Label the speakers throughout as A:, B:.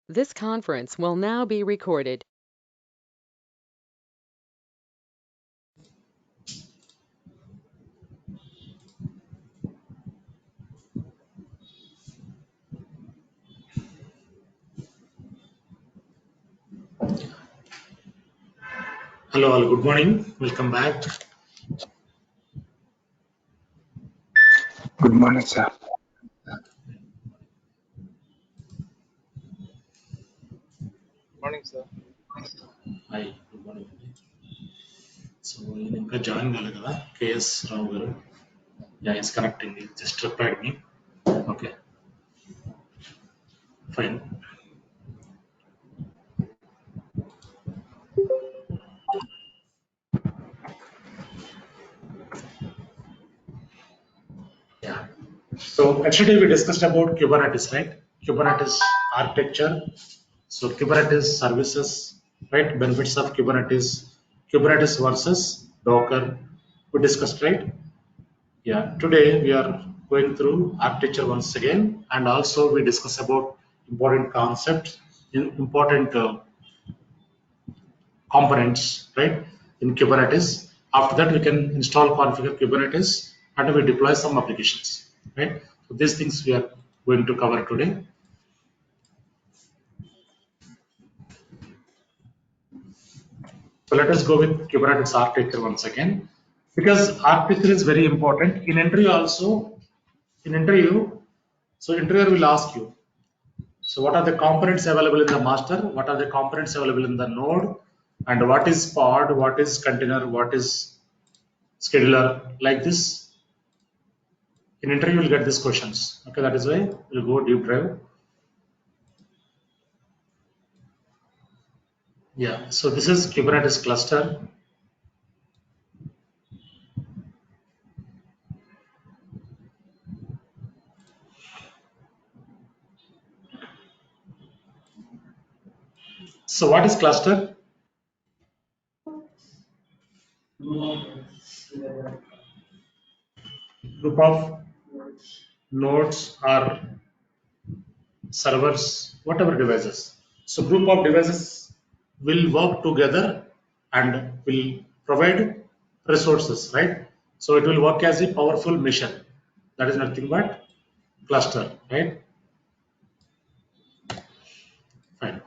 A: This conference will now be recorded.
B: Hello, all. Good morning. Welcome back.
C: Good morning, sir.
D: Morning, sir.
B: Hi. Good morning. So, నేను ఇంకా join కాలేదు కదా KS రావు గారు. Yeah, he's connecting. He just replied me. Okay, fine. Yeah. So, yesterday we discussed about Kubernetes, right? Kubernetes architecture. So, Kubernetes services, right? Benefits of Kubernetes. Kubernetes versus Docker. We discussed, right? Yeah, today we are going through architecture once again, and also we discuss about important concepts, important components, right, in Kubernetes. After that, we can install, configure Kubernetes, and we deploy some applications, right? So these things we are going to cover today. So let us go with Kubernetes architecture once again, because architecture is very important. In interview also, in interview, so interviewer will ask you, so what are the components available in the master? What are the components available in the node? And what is pod? What is container? What is scheduler? Like this. In interview, you'll get these questions. Okay, that is why we'll go deep dive. Yeah, so this is Kubernetes cluster. So what is cluster? Group of nodes or servers, whatever devices. So group of devices will work together and will provide resources, right? So it will work as a powerful machine. That is nothing but cluster, right? Fine.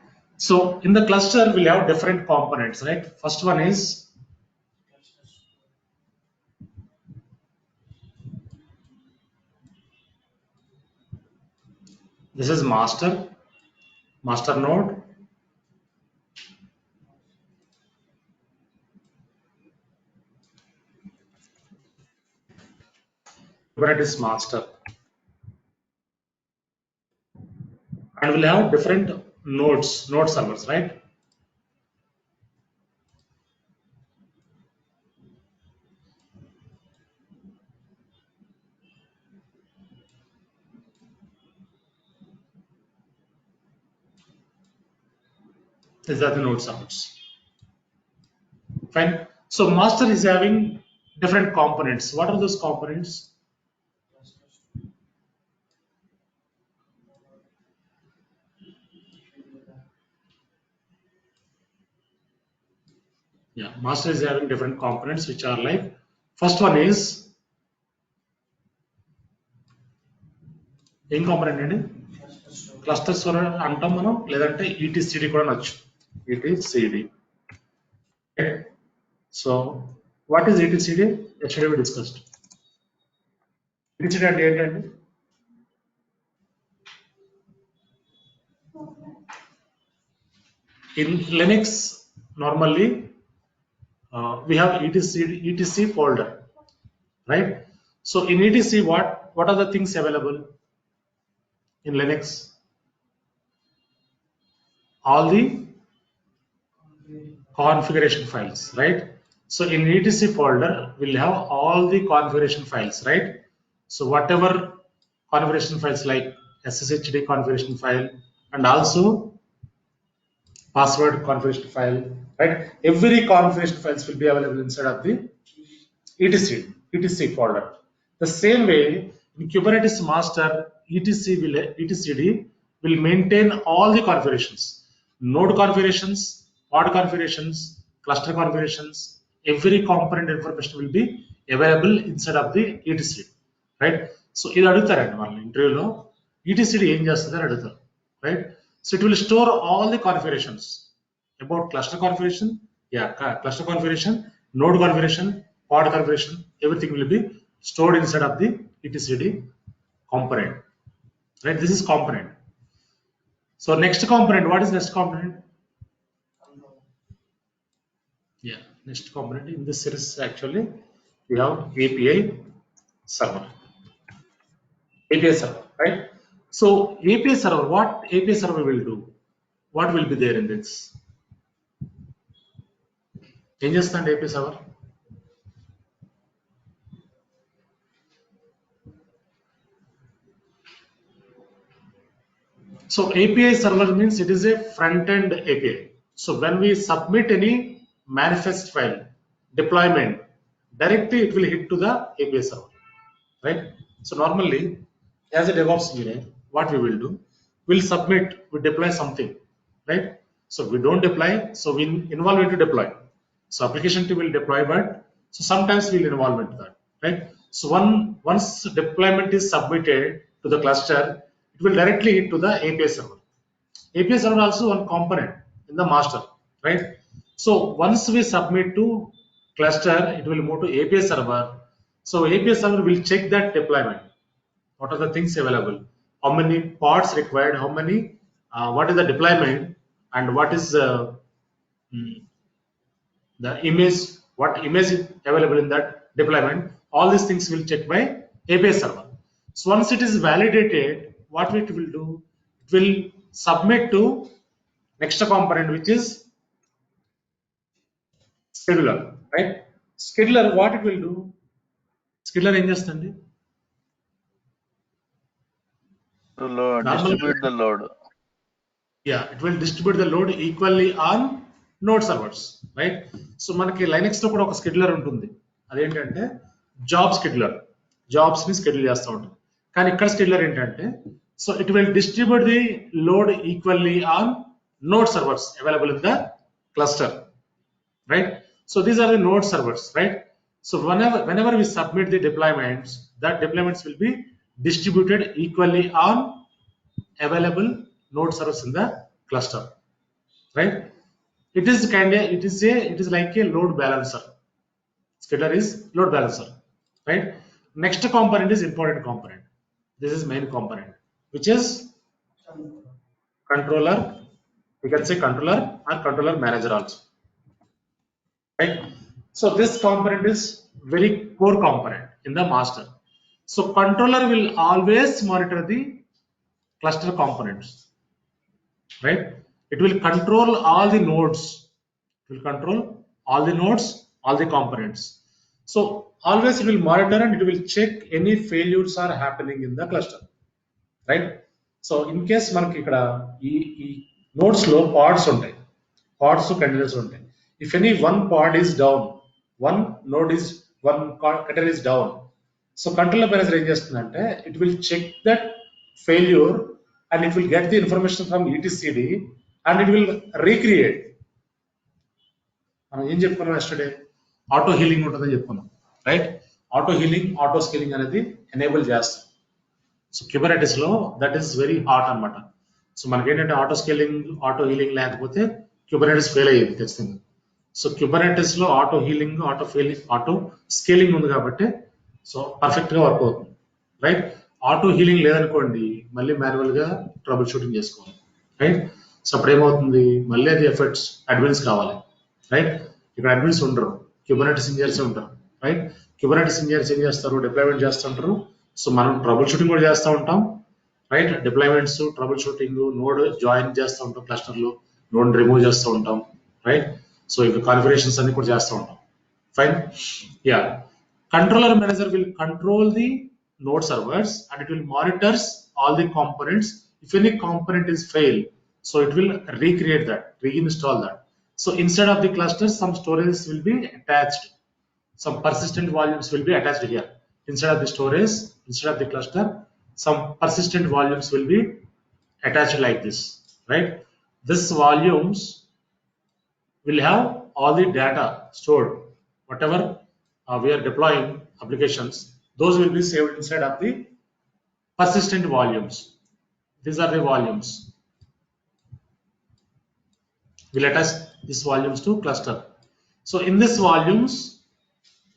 B: So in the cluster, we'll have different components, right? First one is this is master node. Kubernetes master, and we'll have different nodes, node servers, right? These are the node servers. Fine. So master is having different components. What are those components? Yeah, master is having different components which are like, first one is ఏం component అండి, clusters అంటాం మనం, లేదంటే etcd కూడా నచ్చు, etcd. So what is etcd? Yesterday we discussed. Etcd అంటే ఏంటండి? In Linux, normally we have etc folder, right? So in etc, what are the things available in Linux? All the configuration files, right? So in etc folder, we'll have all the configuration files, right? So whatever configuration files like sshd configuration file, and also password configuration file, right? Every configuration files will be available inside of the etc folder. The same way in Kubernetes master, etcd will maintain all the configurations, node configurations, pod configurations, cluster configurations. Every component information will be available inside of the etcd, right? So ఇది అడుగుతారండి వాళ్ళు ఇంటర్వ్యూలో etcd ఏం చేస్తుంది అని అడుగుతారు, right? So it will store all the configurations about cluster configuration, cluster configuration, node configuration, pod configuration, everything will be stored inside of the etcd component, right? This is component. So next component, what is next component? Yeah, next component in this series actually we have API server. API server, right? So API server, what API server will do? What will be there in this? ఏం చేస్తుంది API server? So API server means it is a front-end API. So when we submit any manifest file deployment, directly it will hit to the API server, right? So normally, as a DevOps engineer, what we will do, we'll submit, we deploy something, right? So we don't deploy, so we involve into deploy. So application team will deploy, but so sometimes we'll involve into that, right? So once deployment is submitted to the cluster, it will directly hit to the API server. API server also one component in the master, right? So once we submit to cluster, it will move to API server. So API server will check that deployment. What are the things available? How many pods required? How many? What is the deployment? And what is the image? What image is available in that deployment? All these things will check by API server. So once it is validated, what it will do? It will submit to next component, which is scheduler, right? Scheduler, what it will do? Scheduler ఏం చేస్తుంది?
C: To distribute the load.
B: Yeah, it will distribute the load equally on node servers, right? So మనకి Linux లో కూడా ఒక scheduler ఉంటుంది. అదేంటంటే job scheduler. Jobs ని schedule చేస్తూ ఉంటుంది. కానీ ఇక్కడ scheduler ఏంటంటే, so it will distribute the load equally on node servers available in the cluster, right? So these are the node servers, right? So whenever we submit the deployments, that deployments will be distributed equally on available node servers in the cluster, right? It is like a load balancer. Scheduler is load balancer, right? Next component is important component. This is main component, which is controller. We can say controller or controller manager also, right? So this component is very core component in the master. So controller will always monitor the cluster components, right? It will control all the nodes. It will control all the nodes, all the components. So always it will monitor and it will check any failures are happening in the cluster, right? So in case మనకి ఇక్కడ ఈ nodes లో pods ఉంటాయి, pods containers ఉంటాయి. If any one pod is down, one container is down, so controller manager ఏం చేస్తుందంటే, it will check that failure and it will get the information from etcd and it will recreate. మనం ఏం చెప్పుకున్నాం yesterday, auto healing ఉంటుందని చెప్పుకున్నాం, right? Auto healing, auto scaling అనేది enable చేస్తాం. So Kubernetes లో దట్ ఈస్ వెరీ హాట్ అన్నమాట. So మనకేంటంటే ఆటో స్కేలింగ్, ఆటో హీలింగ్ లేకపోతే Kubernetes ఫెయిల్ అయ్యేది ఖచ్చితంగా. సో Kubernetes లో ఆటో హీలింగ్, ఆటో స్కేలింగ్ ఉంది కాబట్టి సో పర్ఫెక్ట్ గా వర్క్ అవుతుంది, రైట్? ఆటో హీలింగ్ లేదనుకోండి, మళ్ళీ మాన్యువల్ గా ట్రబుల్ షూటింగ్ చేసుకోవాలి, రైట్? సో అప్పుడు ఏమవుతుంది, మళ్ళీ అది ఎఫర్ట్స్ అడ్మిన్స్ కావాలి, రైట్? ఇక్కడ అడ్మిన్స్ ఉండరు, Kubernetes ఇంజనీర్స్ ఉంటారు, రైట్? Kubernetes ఇంజనీర్స్ ఏం చేస్తారు, డిప్లాయ్మెంట్ చేస్తుంటారు. సో మనం ట్రబుల్ షూటింగ్ కూడా చేస్తూ ఉంటాం, right? Deployments, trouble shooting, node join చేస్తూ ఉంటాం, క్లస్టర్ లో నోడ్ రిమూవ్ చేస్తూ ఉంటాం, రైట్? సో ఇంకా కాన్ఫిగరేషన్స్ అన్ని కూడా చేస్తూ ఉంటాం, fine. Yeah, controller manager will control the node servers and it will monitors all the components. If any component is failed, so it will recreate that, reinstall that. So instead of the cluster, some storage will be attached, some persistent volumes will be attached here. Instead of the storage, instead of the cluster, some persistent volumes will be attached like this, right? This volumes will have all the data stored. Whatever we are deploying applications, those will be saved inside of the persistent volumes. These are the volumes. We'll attach these volumes to cluster. So in this volumes,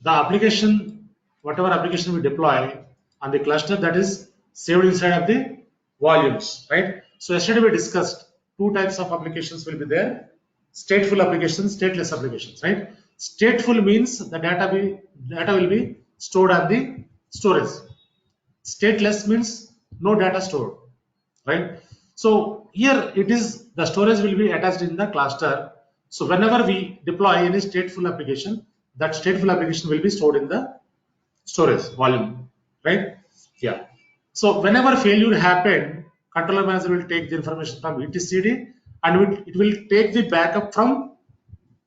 B: the application, whatever application we deploy on the cluster, that is saved inside of the volumes, right? So yesterday we discussed two types of applications will be there: stateful applications, stateless applications, right? Stateful means the data will be stored on the storage. Stateless means no data stored, right? So here it is, the storage will be attached in the cluster. So whenever we deploy any stateful application, that stateful application will be stored in the storage volume, right? Yeah. So whenever failure happen, controller manager will take the information from etcd and it will take the backup from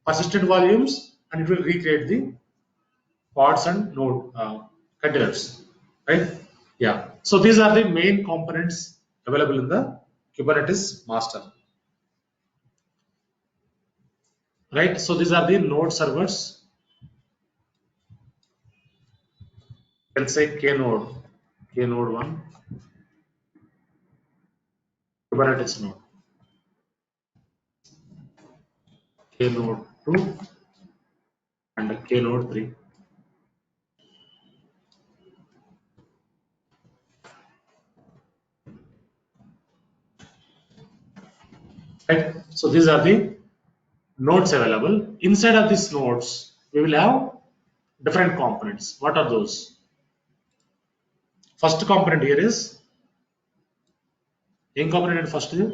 B: persistent volumes and it will recreate the pods and node containers, right? Yeah. So these are the main components available in the Kubernetes master, right? So these are the node servers. You can say Knode 1, Kubernetes node, Knode 2, and Knode 3. Right? So these are the nodes available. Inside of these nodes, we will have different components. What are those? First component here is component first is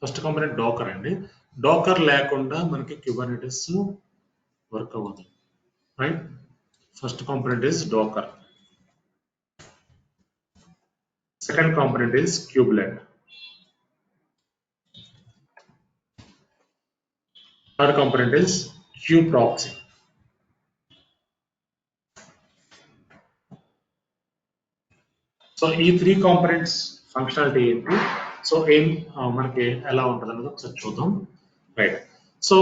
B: first component Docker అండి. Docker లేకుండా మనకి Kubernetes work అవ్వదు, right? First component is Docker. Second component is kubelet. Third component is kuproxy. So ఈ three components functionality ఏంటి, so ఏం మనకి ఎలా ఉంటుంది అనేది ఒకసారి చూద్దాం, రైట్? సో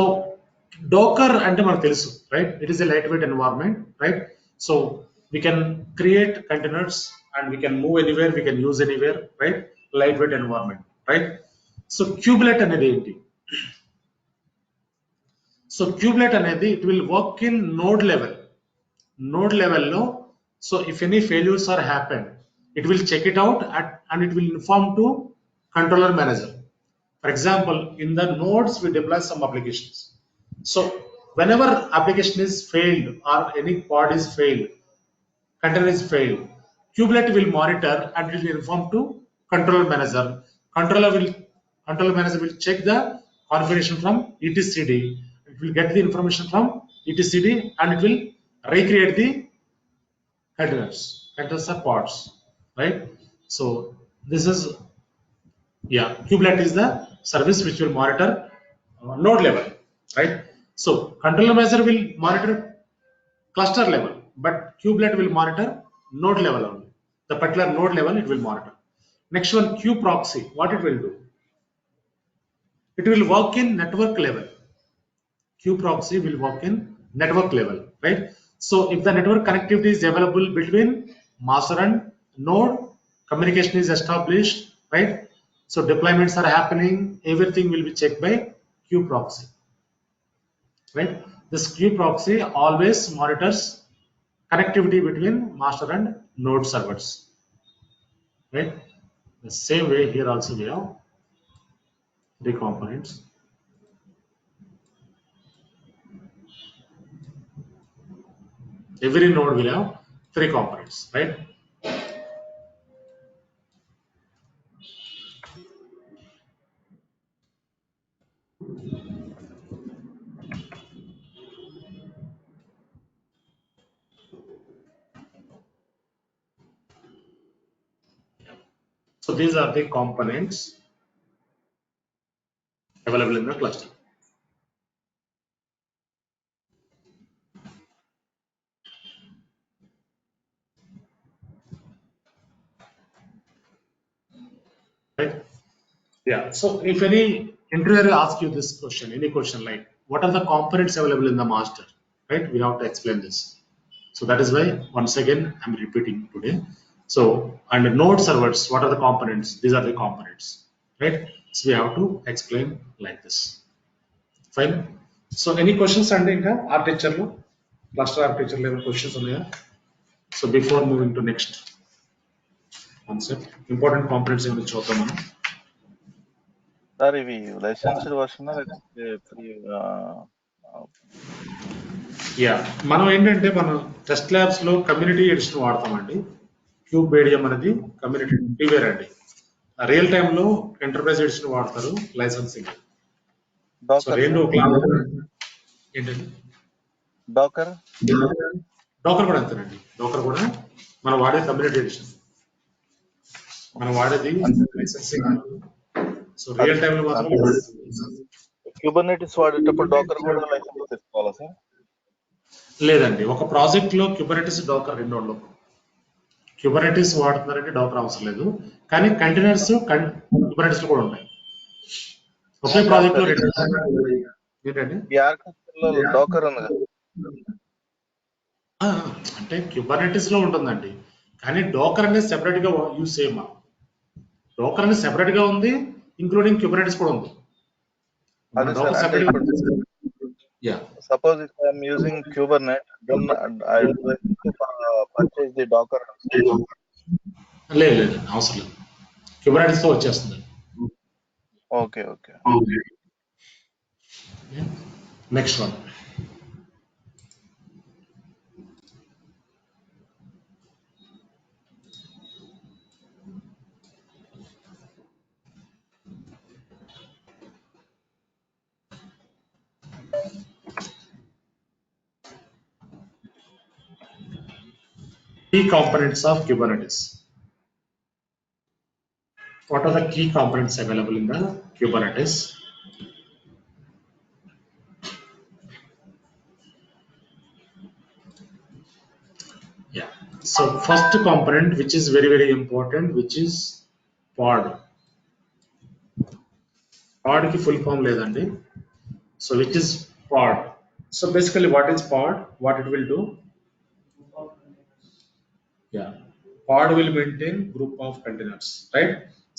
B: డోకర్ అంటే మనకు తెలుసు, right? It is a light weight environment, right? So we can create containers and we can move anywhere, we can use anywhere, right? Lightweight environment, right? So kubelet అనేది ఏంటి? సో kubelet అనేది it will work in node level. Node level లో, so if any failures are happened, it will check it out and it will inform to controller manager. For example, in the nodes we deploy some applications. So whenever application is failed or any pod is failed, container is failed, kubelet will monitor and it will inform to controller manager. Controller manager will check the configuration from etcd. It will get the information from etcd and it will recreate the containers or pods, right? So this is, yeah, kubelet is the service which will monitor node level, right? So controller manager will monitor cluster level, but kubelet will monitor node level only. The particular node level it will monitor. Next one, kuproxy. What it will do? It will work in network level. Kuproxy will work in network level, right? So if the network connectivity is available between master and node, communication is established, right? So deployments are happening, everything will be checked by kuproxy, right? This kuproxy always monitors connectivity between master and node servers, right? The same way here also we have three components. Every node will have three components, right? So these are the components available in the cluster. Yeah. So if any interviewer asks you this question, any question like, what are the components available in the master? Right? We have to explain this. So that is why once again I'm repeating today. So under node servers, what are the components? These are the components. Right? So we have to explain like this. Fine. So any questions and architecture lo, cluster architecture level questions on here. So before moving to next concept, important components in which
C: sir ఇవి licensed version లేకపోతే free
B: yeah మనం ఏంటంటే మనం test labs లో community edition వాడతామండి. Cube ATM అనేది community freeware అండి. Real time లో enterprise edition వాడతారు లైసెన్సింగ్. సో రెండు ఏంటండి
C: డాకర్
B: డోకర్ కూడా అంతేనండి. డోకర్ కూడా మనం వాడే కమ్యూనిటీ ఎడిషన్, మనం వాడేది లైసెన్సింగ్. సో రియల్ టైమ్ లో మాత్రం
C: క్యూబర్నెటిస్ వాడేటప్పుడు డాకర్ కూడా లైసెన్స్ తీసుకోవాలా సార్?
B: లేదండి. ఒక ప్రాజెక్ట్ లో క్యూబర్నెటిస్ డోకర్ రెండు ఉండవు. క్యూబర్నెటిస్ వాడుతున్నారంటే డోకర్ అవసరం లేదు, కానీ కంటైనర్స్ క్యూబర్నెటిస్ లో కూడా ఉంటాయి. ఒకే ప్రాజెక్ట్ లో రెండు ఏంటండి
C: ఈ ఆర్కిటెక్చర్ లో డాకర్ ఉంది కదా,
B: అంటే క్యూబర్నెటిస్ లో ఉంటుందండి, కానీ డోకర్ అనేది సెపరేట్ గా యూజ్ చేయమా. డోకర్ అనేది సెపరేట్ గా ఉంది, ఇంక్లూడింగ్ క్యూబర్నెటిస్ కూడా ఉంది.
C: అదే సార్. అంటే ఇప్పుడు suppose if I'm using Kubernetes, then I purchase the Docker.
B: లేదు లేదు అవసరం లేదు, క్యూబర్నెటిస్ తో వచ్చేస్తుంది.
C: Okay okay.
B: Next one, key components of Kubernetes. What are the key components available in the Kubernetes? Yeah. So first component, which is very important, which is pod. Pod ki full form ledandi. So which is pod? So basically, what is pod? What it will do? Yeah. Pod will maintain group of containers, right?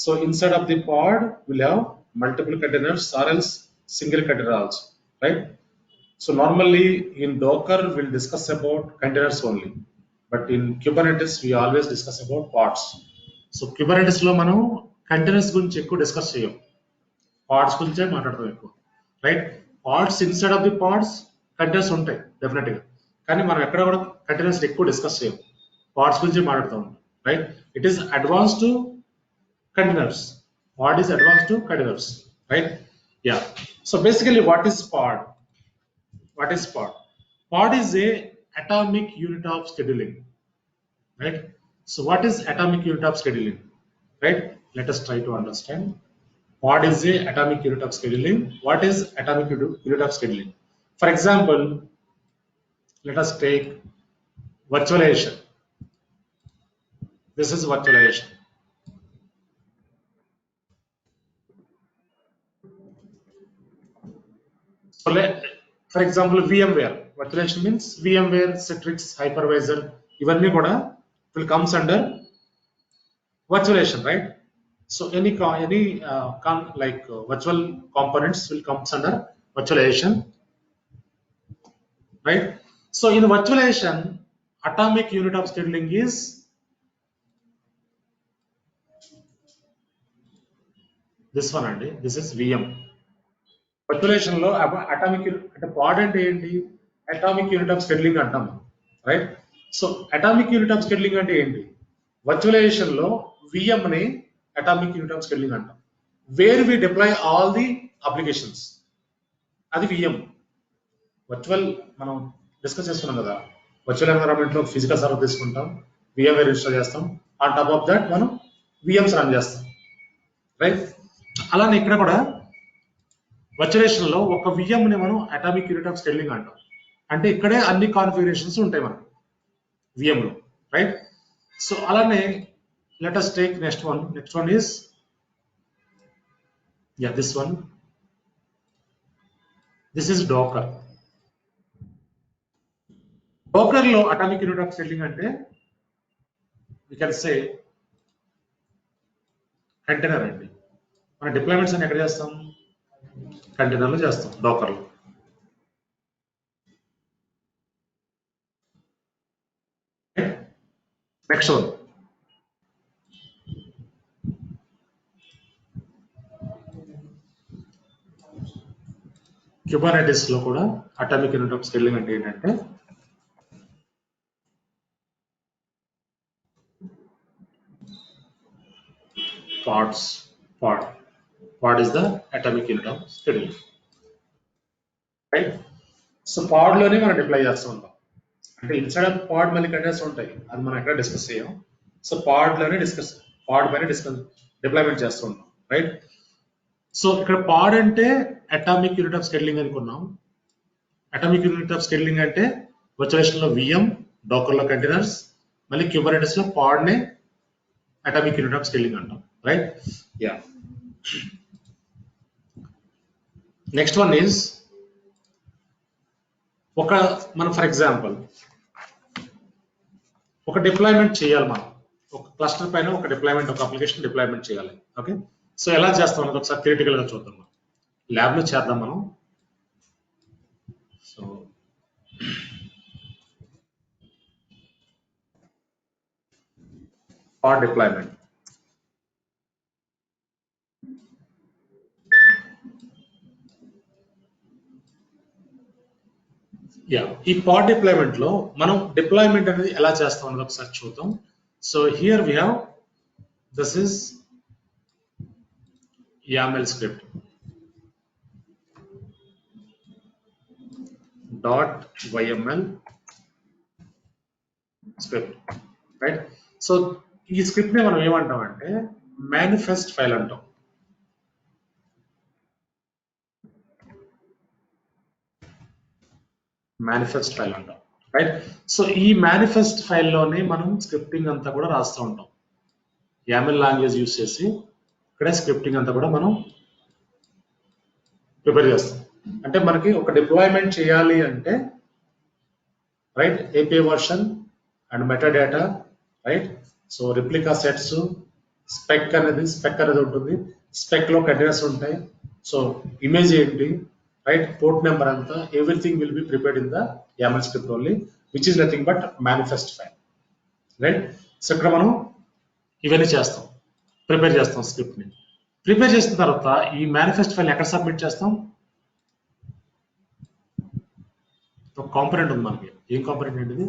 B: So inside of the pod, we'll have multiple containers or else single container also, right? So normally in Docker, we'll discuss about containers only, but in Kubernetes, we always discuss about pods. So Kubernetes లో మనం containers గురించి ఎక్కువ discuss చేయం, pods గురించే మాట్లాడతాం ఎక్కువ, right? pods inside of the pods containers ఉంటాయి definite గా, కానీ మనం ఎక్కడ కూడా కంటైనర్స్ ఎక్కువ డిస్కస్ చేయం, pods గురించి మాట్లాడుతూ ఉంటాం, right? It is advance to containers. Pod is advanced to containers, right? Yeah. So basically, what is pod? What is pod? Pod is a atomic unit of scheduling, right? So what is atomic unit of scheduling, right? Let us try to understand. Pod is a atomic unit of scheduling. What is atomic unit of scheduling? For example, let us take virtualization. This is virtualization. So for example, VMware. Virtualization means VMware, Citrix, hypervisor, ఇవన్నీ కూడా will comes under virtualization, right? So any virtual components will comes under virtualization, right? So in virtualization, atomic unit of scheduling is this one, and this is VM. Virtualization లో atomic అంటే pod అంటే ఏంటి? Atomic unit of scheduling అంటాం, right? So atomic unit of scheduling అంటే ఏంటి? Virtualization లో VM ని atomic unit of scheduling అంటాం. Where we deploy all the applications, అది VM. వర్చువల్ మనం డిస్కస్ చేసుకున్నాం కదా, వర్చువల్ ఎన్విరాన్మెంట్ లో ఫిజికల్ సర్వర్ తీసుకుంటాం, VMware ఇన్స్టాల్ చేస్తాం, ఆన్ టాప్ ఆఫ్ దట్ మనం VMs రన్ చేస్తాం, రైట్? అలానే ఇక్కడ కూడా వర్చువలైజేషన్ లో ఒక VM ని మనం అటామిక్ యూనిట్ ఆఫ్ స్కెడ్యూలింగ్ అంటాం. అంటే ఇక్కడే అన్ని కాన్ఫిగరేషన్స్ ఉంటాయి మనకు VM లో, రైట్? సో అలానే let us take next one. Next one is Yeah, this one. This is Docker. Docker lo atomic unit of scheduling ante we can say container andi. మన deployments అని ఎక్కడ చేస్తాం? Container లో చేస్తాం, Docker లో. Next one. Kubernetes లో కూడా atomic unit of scaling అంటే ఏంటంటే pod is the atomic unit of scheduling, right? So pod లోనే మనం డిప్లాయ్ చేస్తూ ఉంటాం. అంటే ఇన్సైడ్ ఆఫ్ pod మళ్ళీ కంటైనర్స్ ఉంటాయి, అది మనం ఎక్కడ డిస్కస్ చేయం. సో pod పైన డిప్లాయ్మెంట్ చేస్తూ ఉంటాం, రైట్? సో ఇక్కడ pod అంటే అటామిక్ యూనిట్ ఆఫ్ స్కేలింగ్ అనుకున్నాం. అటామిక్ యూనిట్ ఆఫ్ స్కేలింగ్ అంటే వర్చువలైజేషన్ లో VM, Docker లో కంటైనర్స్, మళ్ళీ Kubernetes లో pod నే అటామిక్ యూనిట్ ఆఫ్ స్కేలింగ్ అంటాం, right? Yeah. Next one is మనం ఫర్ ఎగ్జాంపుల్ ఒక డిప్లాయ్మెంట్ చేయాలి, మనం ఒక క్లస్టర్ పైన ఒక డిప్లాయ్మెంట్, ఒక అప్లికేషన్ డిప్లాయ్మెంట్ చేయాలి. ఓకే, సో ఎలా చేస్తాం అనేది ఒకసారి థియరిటికల్ గా చూద్దాం. మనం ల్యాబ్ లో చేద్దాం. మనం సో pod డిప్లాయ్మెంట్. యా, ఈ pod డిప్లాయ్మెంట్ లో మనం డిప్లాయ్మెంట్ అనేది ఎలా చేస్తాం అనేది ఒకసారి చూద్దాం. So here we have this is YAML script .yml script, right? So ఈ స్క్రిప్ట్ ని మనం ఏమంటాం అంటే మేనిఫెస్ట్ ఫైల్ అంటాం. మేనిఫెస్ట్ ఫైల్ అంటాం, రైట్? సో ఈ మేనిఫెస్ట్ ఫైల్లోనే మనం స్క్రిప్టింగ్ అంతా కూడా రాస్తూ ఉంటాం. YAML లాంగ్వేజ్ యూజ్ చేసి ఇక్కడ స్క్రిప్టింగ్ అంతా కూడా మనం ప్రిపేర్ చేస్తాం. అంటే మనకి ఒక డిప్లాయ్మెంట్ చేయాలి అంటే, right, API version and metadata, right? So replica sets, spec అనేది ఉంటుంది. స్పెక్ లో కంటైనర్స్ ఉంటాయి. సో ఇమేజ్ ఏంటి, రైట్, పోర్ట్ నెంబర్ అంతా, everything will be prepared in the YAML script only, which is nothing but manifest file, right? So ఇక్కడ మనం ఇవన్నీ చేస్తాం, ప్రిపేర్ చేస్తాం. స్క్రిప్ట్ ని ప్రిపేర్ చేసిన తర్వాత ఈ మేనిఫెస్ట్ ఫైల్ ఎక్కడ సబ్మిట్ చేస్తాం? ఒక కాంపోనెంట్ ఉంది మనకి. ఏం కాంపోనెంట్ ఏంటిది?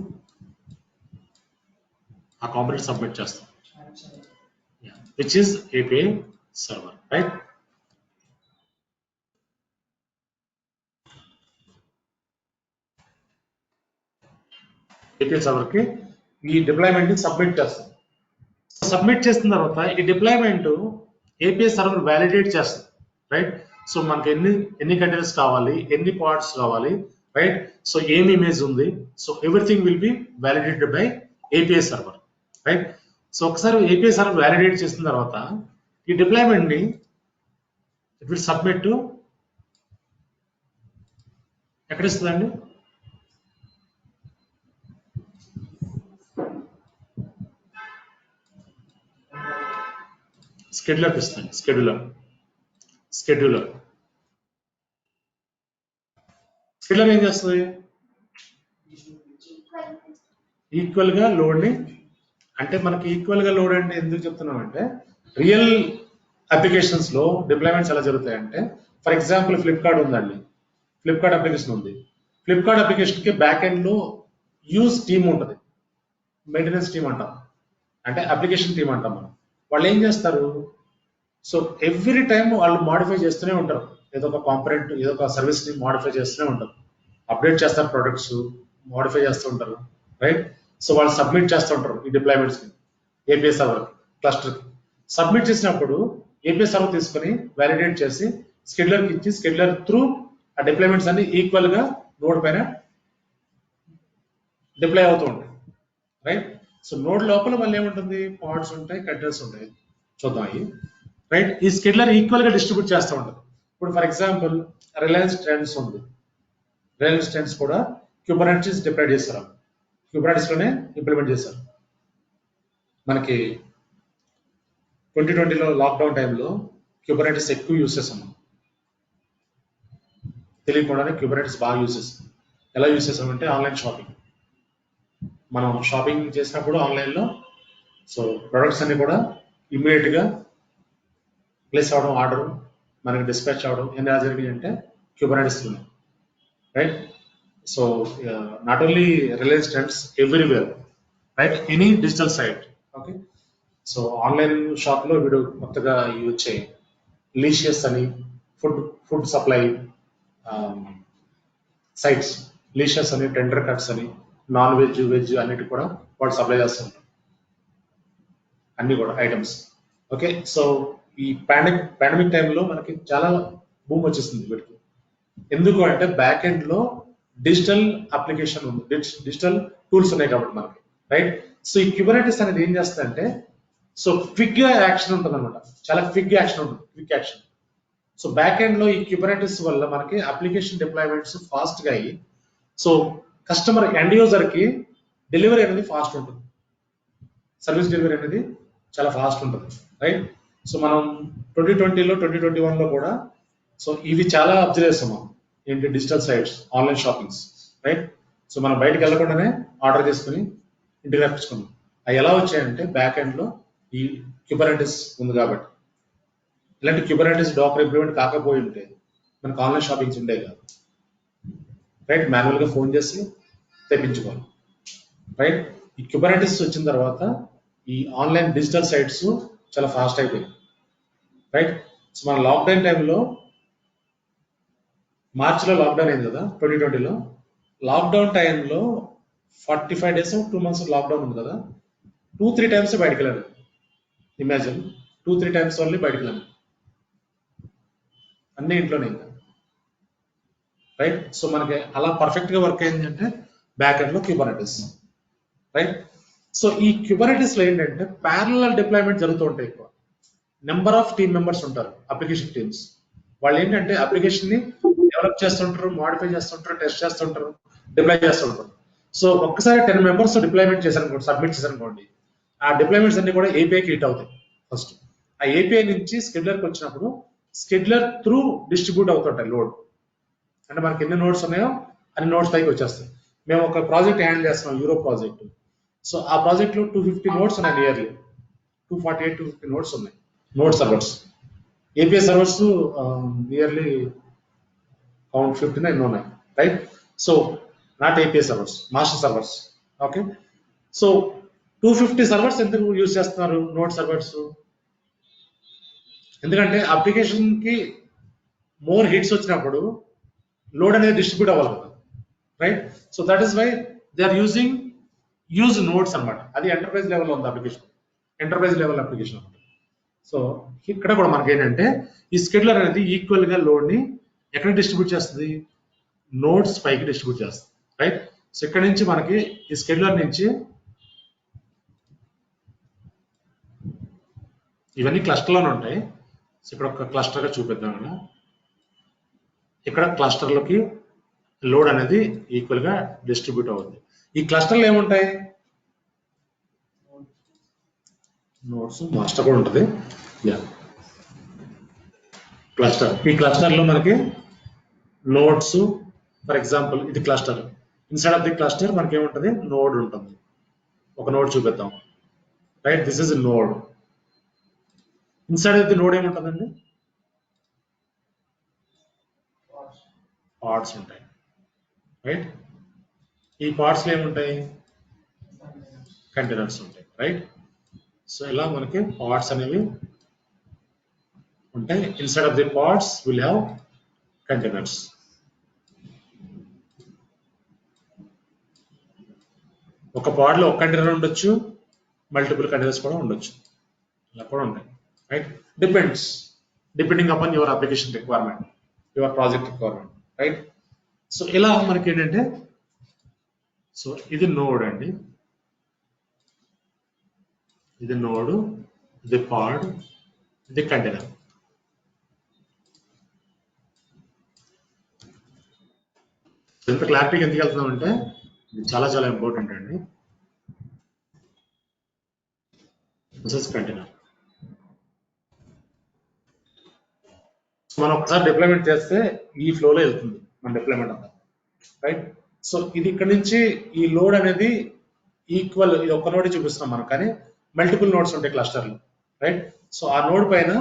B: ఆ కాంపోనెంట్ సబ్మిట్ చేస్తాం, which is API server, right? API server కి ఈ డిప్లాయ్మెంట్ ని సబ్మిట్ చేస్తాం. సబ్మిట్ చేసిన తర్వాత ఈ డిప్లాయ్మెంట్ API సర్వర్ వ్యాలిడేట్ చేస్తుంది, రైట్? సో మనకి ఎన్ని కంటైనర్స్ కావాలి, ఎన్ని పార్ట్స్ కావాలి, రైట్? సో ఏమి ఇమేజ్ ఉంది, so everything will be validated by API server, right? So ఒకసారి API సర్వర్ వ్యాలిడేట్ చేసిన తర్వాత ఈ డిప్లాయ్మెంట్ ని ఇట్ విల్ సబ్మిట్ టు ఎక్కడ ఇస్తుందండి? స్కెడ్యూలర్ ఇస్తాను. స్కెడ్యూలర్ ఏం చేస్తుంది? ఈక్వల్ గా లోడ్ ని, అంటే మనకి ఈక్వల్ గా లోడ్ అంటే ఎందుకు చెప్తున్నాం అంటే, రియల్ అప్లికేషన్స్ లో డిప్లాయ్మెంట్స్ ఎలా జరుగుతాయి అంటే, ఫర్ ఎగ్జాంపుల్ ఫ్లిప్కార్ట్ ఉందండి, ఫ్లిప్కార్ట్ అప్లికేషన్ ఉంది. ఫ్లిప్కార్ట్ అప్లికేషన్ కి బ్యాక్ ఎండ్ లో యూజ్ టీమ్ ఉంటుంది, మెయింటెనెన్స్ టీమ్ అంటాం, అంటే అప్లికేషన్ టీమ్ అంటాం మనం. వాళ్ళు ఏం చేస్తారు? సో ఎవ్రీ టైం వాళ్ళు మాడిఫై చేస్తూనే ఉంటారు, ఏదో ఒక కాంపోనెంట్, ఏదో ఒక సర్వీస్ ని మాడిఫై చేస్తూనే ఉంటారు, అప్డేట్ చేస్తారు, ప్రొడక్ట్స్ మాడిఫై చేస్తూ ఉంటారు, రైట్? సో వాళ్ళు సబ్మిట్ చేస్తూ ఉంటారు ఈ డిప్లాయ్మెంట్స్ ని API సర్వర్ క్లస్టర్. సబ్మిట్ చేసినప్పుడు API సర్వర్ తీసుకొని వ్యాలిడేట్ చేసి స్కెడ్యూలర్ కి ఇచ్చి, స్కెడ్యూలర్ త్రూ ఆ డిప్లాయ్మెంట్స్ అన్ని ఈక్వల్ గా నోడ్ పైన డిప్లాయ్ అవుతూ ఉంటాయి, రైట్? సో నోడ్ లోపల మళ్ళీ ఏముంటుంది? పాడ్స్ ఉంటాయి, కంటైనర్స్ ఉంటాయి. చూద్దాం. రైట్. ఈ స్కెడ్యూలర్ ఈక్వల్ గా డిస్ట్రిబ్యూట్ చేస్తూ ఉంటుంది. ఇప్పుడు ఫర్ ఎగ్జాంపుల్ రిలయన్స్ ట్రెండ్స్ ఉంది. రిలయన్స్ ట్రెండ్స్ కూడా క్యూబర్నెటిస్ డిప్లాయ్ చేస్తారు, క్యూబర్నెటిస్ లోనే ఇంప్లిమెంట్ చేశారు. మనకి 2020లో లాక్డౌన్ టైంలో క్యూబర్నెటిస్ ఎక్కువ యూస్ చేసాం. తెలియకుండానే క్యూబర్నెటిస్ బాగా యూస్ చేస్తాం. ఎలా యూస్ చేసామంటే ఆన్లైన్ షాపింగ్. మనం షాపింగ్ చేసినప్పుడు ఆన్లైన్లో సో ప్రొడక్ట్స్ అన్ని కూడా ఇమ్మీడియట్ గా ప్లేస్ అవడం, ఆర్డర్ మనకి డిస్పాచ్ అవడం ఎలా జరిగింది అంటే క్యూబర్నెటిస్ ఉన్నాయి. Right. So not only Reliance Trends, everywhere, right, any digital site. Okay. So online shop లో వీడు కొత్తగా ఇవి వచ్చాయి, లీషియస్ అని ఫుడ్ సప్లై సైట్స్, లీషియస్ అని, టెండర్ కట్స్ అని, నాన్ వెజ్ వెజ్ అన్నిటి కూడా వాడు సప్లై చేస్తుంటారు, అన్ని కూడా ఐటమ్స్. ఓకే. సో ఈ పాండమిక్ టైంలో మనకి చాలా బూమ్ వచ్చేసింది వీటికి. ఎందుకు అంటే బ్యాక్ ఎండ్ లో డిజిటల్ అప్లికేషన్ ఉంది, డిజిటల్ టూల్స్ ఉన్నాయి కాబట్టి మనకి. రైట్. సో ఈ క్యూబర్నెటిస్ అనేది ఏం చేస్తుందంటే సో క్విక్ గా యాక్షన్ ఉంటుంది అనమాట, చాలా క్విక్ యాక్షన్ ఉంటుంది, quick action. So back end లో ఈ క్యూబర్నెటిస్ వల్ల మనకి అప్లికేషన్ డిప్లాయ్మెంట్స్ ఫాస్ట్ గా అయ్యి సో కస్టమర్ ఎండ్ యూజర్ కి డెలివరీ అనేది ఫాస్ట్ ఉంటుంది, సర్వీస్ డెలివరీ అనేది చాలా ఫాస్ట్ ఉంటుంది. రైట్. సో మనం 2020లో 2021లో కూడా సో ఇవి చాలా అబ్జర్వ్ చేస్తాం మనం, ఏంటి digital sites, online shoppings. Right. So మనం బయటకు వెళ్ళకుండానే ఆర్డర్ చేసుకుని ఇంటికి రప్పించుకున్నాం. అవి ఎలా వచ్చాయంటే బ్యాక్ ఎండ్ లో ఈ క్యూబర్నెటిస్ ఉంది కాబట్టి. ఇలాంటి క్యూబర్నెటిస్ డాకర్ ఇంప్లిమెంట్ కాకపోయి ఉంటే మనకు ఆన్లైన్ షాపింగ్స్ ఉండే కాదు. రైట్. మాన్యువల్ గా ఫోన్ చేసి తెప్పించుకోవాలి. రైట్. ఈ క్యూబర్నెటిస్ వచ్చిన తర్వాత ఈ ఆన్లైన్ డిజిటల్ సైట్స్ చాలా ఫాస్ట్ అయిపోయాయి. రైట్. సో మన లాక్డౌన్ టైంలో మార్చిలో లాక్డౌన్ అయింది కదా 2020లో. లాక్డౌన్ టైంలో 45 days 2 months లాక్డౌన్ ఉంది కదా, 2-3 times బయటకు వెళ్ళాను. ఇమాజిన్, 2-3 times ఓన్లీ బయటకు వెళ్ళాను, అన్ని ఇంట్లోనే ఇంకా. రైట్. సో మనకి అలా పర్ఫెక్ట్ గా వర్క్ అయింది అంటే బ్యాక్ ఎండ్ లో క్యూబర్నెటిస్. రైట్. సో ఈ క్యూబర్నెటిస్ లో ఏంటంటే ప్యారలల్ డిప్లాయ్మెంట్ జరుగుతూ ఉంటాయి. ఎక్కువ నెంబర్ ఆఫ్ టీమ్ మెంబర్స్ ఉంటారు, అప్లికేషన్ టీమ్స్. వాళ్ళు ఏంటంటే అప్లికేషన్ ని డెవలప్ చేస్తుంటారు, మోడిఫై చేస్తుంటారు, టెస్ట్ చేస్తుంటారు, డిప్లాయ్ చేస్తుంటారు. సో ఒక్కసారి 10 members డిప్లాయ్మెంట్ చేశారనుకోండి, సబ్మిట్ చేశారనుకోండి, ఆ డిప్లాయ్మెంట్స్ అన్ని కూడా ఏపీఐకి హిట్ అవుతాయి. ఫస్ట్ ఆ ఏపీఐ నుంచి స్కెడ్యూలర్కి వచ్చినప్పుడు స్కెడ్యూలర్ త్రూ డిస్ట్రిబ్యూట్ అవుతుంటాయి లోడ్. అంటే మనకి ఎన్ని నోట్స్ ఉన్నాయో అన్ని నోట్స్ పైకి వచ్చేస్తాయి. మేము ఒక ప్రాజెక్ట్ హ్యాండిల్ చేస్తున్నాం, యూరో ప్రాజెక్ట్. సో ఆ ప్రాజెక్ట్ లో 250 nodes ఉన్నాయి, నియర్లీ 248-250 nodes ఉన్నాయి, node servers. API servers nearly count 59 ఉన్నాయి. Right. So not API servers, master servers. Okay. So 250 servers ఎందుకు యూజ్ చేస్తున్నారు నోడ్ సర్వర్స్? ఎందుకంటే అప్లికేషన్ కి మోర్ హిట్స్ వచ్చినప్పుడు లోడ్ అనేది డిస్ట్రిబ్యూట్ అవ్వాలి కదా. Right. So that is why they are use nodes అనమాట. అది ఎంటర్ప్రైజ్ లెవెల్లో ఉంది అప్లికేషన్, ఎంటర్ప్రైజ్ లెవెల్ అప్లికేషన్ అనమాట. సో ఇక్కడ కూడా మనకి ఏంటంటే ఈ స్కెడ్యూలర్ అనేది ఈక్వల్ గా లోడ్ ని ఎక్కడ డిస్ట్రిబ్యూట్ చేస్తుంది, నోడ్స్ పైకి డిస్ట్రిబ్యూట్ చేస్తుంది. రైట్. సో ఇక్కడ నుంచి మనకి ఈ స్కెడ్యూలర్ నుంచి ఇవన్నీ క్లస్టర్ లోనే ఉంటాయి. సో ఇక్కడ ఒక క్లస్టర్ గా చూపిద్దాం. ఇక్కడ క్లస్టర్ లోకి లోడ్ అనేది ఈక్వల్ గా డిస్ట్రిబ్యూట్ అవుతుంది. ఈ క్లస్టర్ లో ఏముంటాయి, నోట్స్, మాస్టర్ కూడా ఉంటుంది. క్లస్టర్, ఈ క్లస్టర్ లో మనకి నోట్స్, ఫర్ ఎగ్జాంపుల్ ఇది cluster. Inside of the cluster మనకి ఏముంటుంది, నోడ్ ఉంటుంది. ఒక నోడ్ చూపిద్దాం. Right. This is node. Inside of the node ఏముంటుందండి, పార్ట్స్ ఉంటాయి. రైట్. ఈ పార్ట్స్ లో ఏముంటాయి, కంటైనర్స్ ఉంటాయి. రైట్. సో ఇలా మనకి పార్ట్స్ అనేవి ఉంటాయి. Inside of the parts will have containers. ఒక పాడ్ లో ఒక కంటైనర్ ఉండొచ్చు, మల్టిపుల్ కంటైనర్స్ కూడా ఉండొచ్చు, ఇలా కూడా ఉంటాయి. Right. Depending upon your application requirement, your project requirement. Right. So ఇలా మనకి ఏంటంటే సో ఇది నోడ్ అండి, ఇది నోడ్, ఇది పాడ్, ఇది కంటైనర్. ఇంత క్లారిటీగా ఎందుకు వెళ్తున్నామంటే ఇది చాలా చాలా ఇంపార్టెంట్ అండి. This is container. మనం ఒకసారి డిప్లాయ్మెంట్ చేస్తే ఈ ఫ్లోలో వెళ్తుంది మన డిప్లాయ్మెంట్ అంతా, రైట్? సో ఇది ఇక్కడ నుంచి ఈ లోడ్ అనేది ఈక్వల్, ఇది ఒక్క నోడ్ చూపిస్తున్నాం మనం, కానీ మల్టిపుల్ నోడ్స్ ఉంటాయి క్లస్టర్లు, రైట్? సో ఆ నోడ్ పైన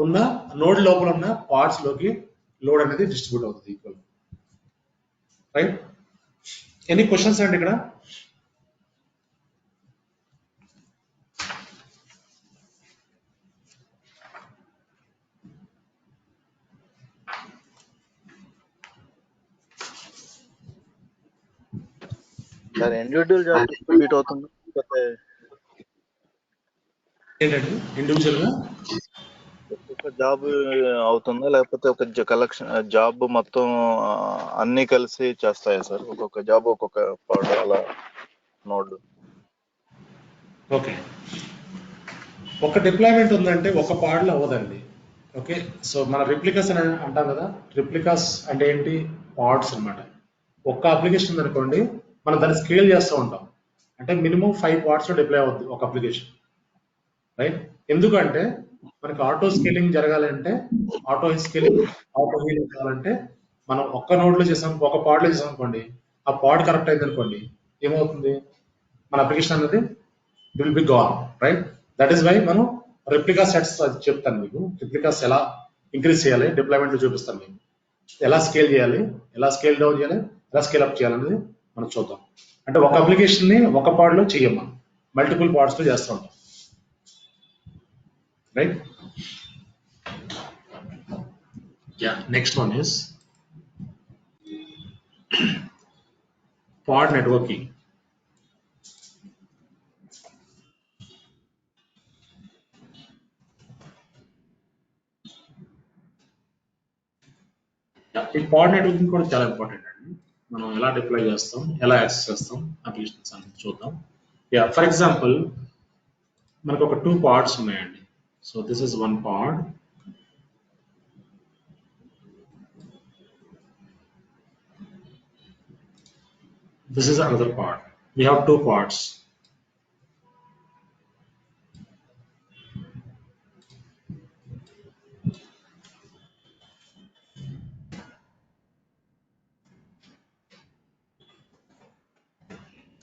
B: ఉన్న నోడ్ లోపల ఉన్న పార్ట్స్ లోకి లోడ్ అనేది డిస్ట్రిబ్యూట్ అవుతుంది ఈక్వల్, రైట్? ఎనీ క్వశ్చన్స్ అండి ఇక్కడ?
C: సార్ ఇండివిజువల్ జాబ్ డిస్ట్రిబ్యూట్ అవుతుంది
B: ఏంటండి ఇండివిజువల్ గా
C: ఒక్కొక్క జాబ్ అవుతుందా, లేకపోతే ఒక కలెక్షన్ జాబ్ మొత్తం అన్ని కలిసి చేస్తాయా సార్? ఒక్కొక్క జాబ్ ఒక్కొక్క పార్ట్ అలా నోడ్.
B: ఓకే, ఒక డిప్లాయ్మెంట్ ఉందంటే ఒక పార్ట్లో అవ్వదండి. ఓకే, సో మన రిప్లికాస్ అని అంటాం కదా, రిప్లికాస్ అంటే ఏంటి? పార్ట్స్ అన్నమాట. ఒక్క అప్లికేషన్ ఉందనుకోండి, మనం దాన్ని స్కేల్ చేస్తూ ఉంటాం. అంటే మినిమం 5 పార్ట్స్లో డిప్లాయ్ అవుద్ది ఒక అప్లికేషన్, రైట్? ఎందుకంటే మనకి ఆటో స్కేలింగ్ జరగాలంటే, ఆటో స్కేలింగ్, ఆటో హీలింగ్ కావాలంటే మనం ఒక్క నోడ్లో చేసాం, ఒక పార్ట్లో చేసాం అనుకోండి, ఆ పార్ట్ కరెక్ట్ అయింది అనుకోండి, ఏమవుతుంది? మన అప్లికేషన్ అనేది will be gone, right? That is why మనం రెప్లికా సెట్స్ చెప్తాను మీకు. రెప్లికాస్ ఎలా ఇంక్రీజ్ చేయాలి డిప్లాయ్మెంట్ లో చూపిస్తాను మీకు. ఎలా స్కేల్ చేయాలి, ఎలా స్కేల్ డౌన్ చేయాలి, ఎలా స్కేల్ అప్ చేయాలనేది మనం చూద్దాం. అంటే ఒక అప్లికేషన్ ని ఒక పార్ట్ లో చెయ్యం, మనం మల్టిపుల్ పార్ట్స్ లో చేస్తూ ఉంటాం, right? Yeah, next one is pod networking. ఈ పాడ్ నెట్వర్కింగ్ కూడా చాలా ఇంపార్టెంట్ అండి. మనం ఎలా డిప్లాయ్ చేస్తాం, ఎలా యాక్సెస్ చేస్తాం అప్లికేషన్స్ అనేది చూద్దాం. యా, ఫర్ ఎగ్జాంపుల్ మనకు ఒక 2 పార్ట్స్ ఉన్నాయండి. So this is 1 part, this is another part. We have 2 parts.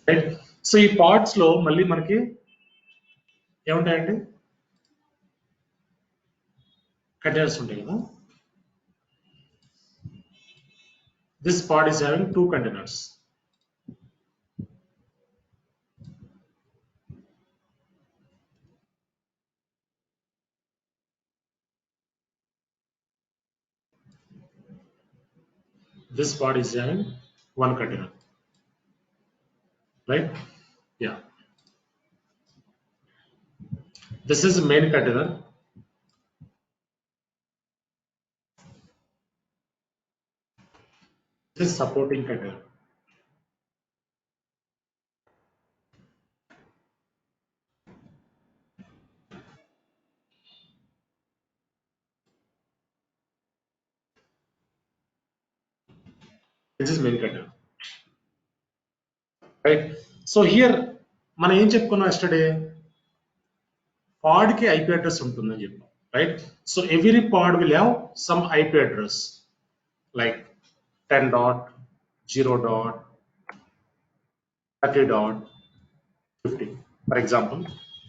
B: Right? So ఈ పార్ట్స్ లో మళ్ళీ మనకి ఏముంటాయండి? కంటైనర్స్ ఉంటాయి కదా. This part is having 2 containers. This part is having 1 container, right? Yeah. This is main container. This is supporting container. This is main container, right? So here మనం ఏం చెప్పుకున్నాం yesterday? పాడ్ కి ఐపీ అడ్రస్ ఉంటుందని చెప్పాం, right? So every pod will have some IP address like 10.0.30.50, for example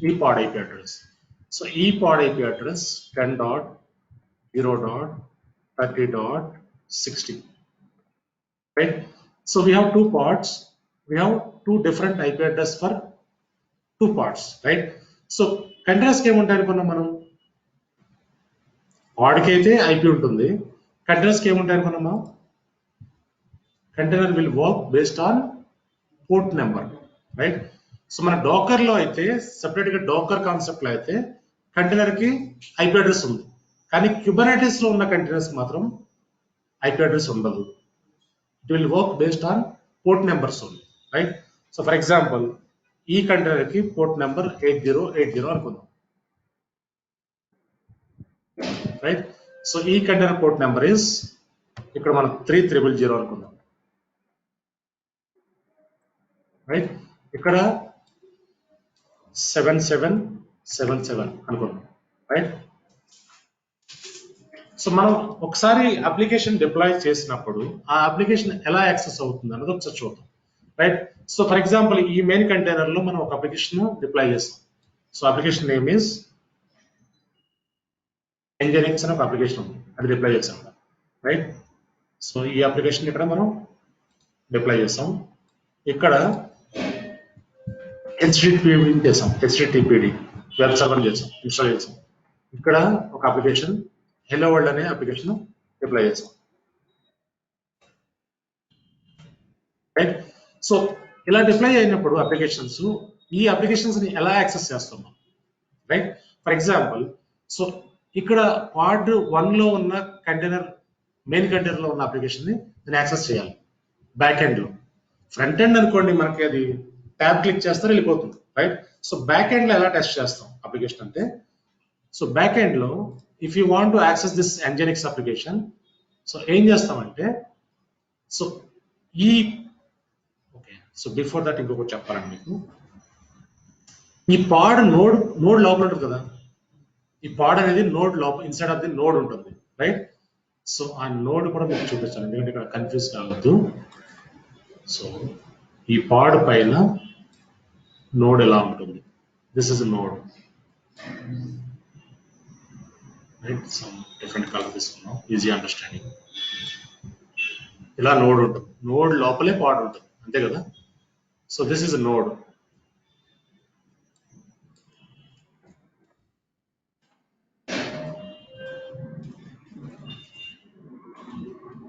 B: ఈ pod IP address. So ఈ pod IP address 10.0.30.60, right? So we have 2 pods, we have 2 different IP address for 2 pods, right? So containers కి ఏముంటాయి అనుకున్నాం మనం? పాడ్కి అయితే IP ఉంటుంది, containers కి ఏముంటాయి అనుకున్నామా? Container will work based on port number, right? So మన డాకర్ లో అయితే, సెపరేట్ గా డాకర్ కాన్సెప్ట్ లో అయితే కంటైనర్ కి ఐపీ అడ్రస్ ఉంది, కానీ క్యూబర్నెటిస్ లో ఉన్న కంటైనర్స్ మాత్రం ఐపీ అడ్రస్ ఉండదు. It will work based on port numbers only, right? So for example, ఈ కంటైనర్ కి పోర్ట్ నెంబర్ 8080 అనుకుందాం. రైట్. సో ఈ కంటైనర్ పోర్ట్ నెంబర్ ఇస్ ఇక్కడ మనం 3000 అనుకుందాం. రైట్. ఇక్కడ 7777 అనుకుందాం. రైట్. సో మనం ఒకసారి అప్లికేషన్ డిప్లాయ్ చేసినప్పుడు ఆ అప్లికేషన్ ఎలా యాక్సెస్ అవుతుంది అన్నది ఒకసారి చూద్దాం. రైట్. సో ఫర్ ఎగ్జాంపుల్ ఈ మెయిన్ కంటైనర్ లో మనం ఒక అప్లికేషన్ డిప్లాయ్ చేస్తాం. So application name is Nginx అనే ఒక అప్లికేషన్ ఉంది, అది డిప్లాయ్ చేసాం. రైట్. సో ఈ అప్లికేషన్ ఇక్కడ మనం డిప్లాయ్ చేస్తాం. ఇక్కడ HTTPD చేసాం, HTTPD వెబ్ సర్వర్ చేసాం, ఇన్స్టాల్ చేసాం. ఇక్కడ ఒక అప్లికేషన్ హెలో వరల్డ్ అనే అప్లికేషన్ డిప్లాయ్ చేసాం. రైట్. సో ఇలా డిప్లాయ్ అయినప్పుడు అప్లికేషన్స్, ఈ అప్లికేషన్స్ ని ఎలా యాక్సెస్ చేస్తాం? రైట్. ఫర్ ఎగ్జాంపుల్, సో ఇక్కడ పార్ట్ 1 లో ఉన్న కంటైనర్, మెయిన్ కంటైనర్ లో ఉన్న అప్లికేషన్ ని నేను యాక్సెస్ చేయాలి బ్యాక్ ఎండ్ లో. ఫ్రంట్ ఎండ్ అనుకోండి, మనకి అది ట్యాబ్ క్లిక్ చేస్తారు వెళ్ళిపోతుంది. రైట్. సో బ్యాక్ ఎండ్ లో ఎలా టెస్ట్ చేస్తాం అప్లికేషన్ అంటే, సో బ్యాక్ ఎండ్ లో if you want to access this Nginx application, so ఏం చేస్తామంటే, సో ఈ ఓకే, సో బిఫోర్ దట్ ఇంకొకటి చెప్పాలండి మీకు. ఈ పాడ్ నోడ్ లోపల ఉంటుంది కదా, ఈ పాడ్ అనేది నోడ్ లోపల ఇన్సైడ్ ఆఫ్ ది నోడ్ ఉంటుంది. రైట్. సో ఆ నోడ్ కూడా మీకు చూపించాను, ఎందుకంటే ఇక్కడ కన్ఫ్యూజ్ కావద్దు. సో ఈ పాడ్ పైన నోడ్ ఎలా ఉంటుంది, this is node. Right. Some different colour తీసుకున్నాం, ఈజీ అండర్స్టాండింగ్. ఇలా నోడ్ ఉంటుంది, నోడ్ లోపలే పాడ్ ఉంటుంది, అంతే కదా. So this is node.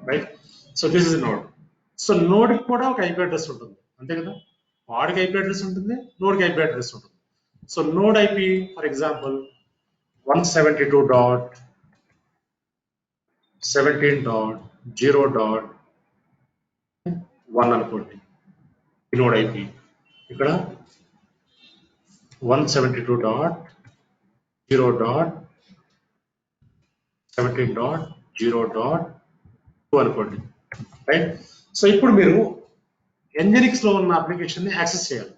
B: Right. So this is node. So node కి కూడా ఒక ఐపీ అడ్రస్ ఉంటుంది, అంతే కదా. పాడ్కి ఐపీ అడ్రస్ ఉంటుంది, నోడ్కి ఐపీ అడ్రస్ ఉంటుంది. So node IP for example 172.17.0.1 అనుకోండి, ఈ నోడ్ ఐపీ. ఇక్కడ 172.0.17.0.2 అనుకోండి. రైట్. సో ఇప్పుడు మీరు Nginx లో ఉన్న అప్లికేషన్ ని యాక్సెస్ చేయాలి.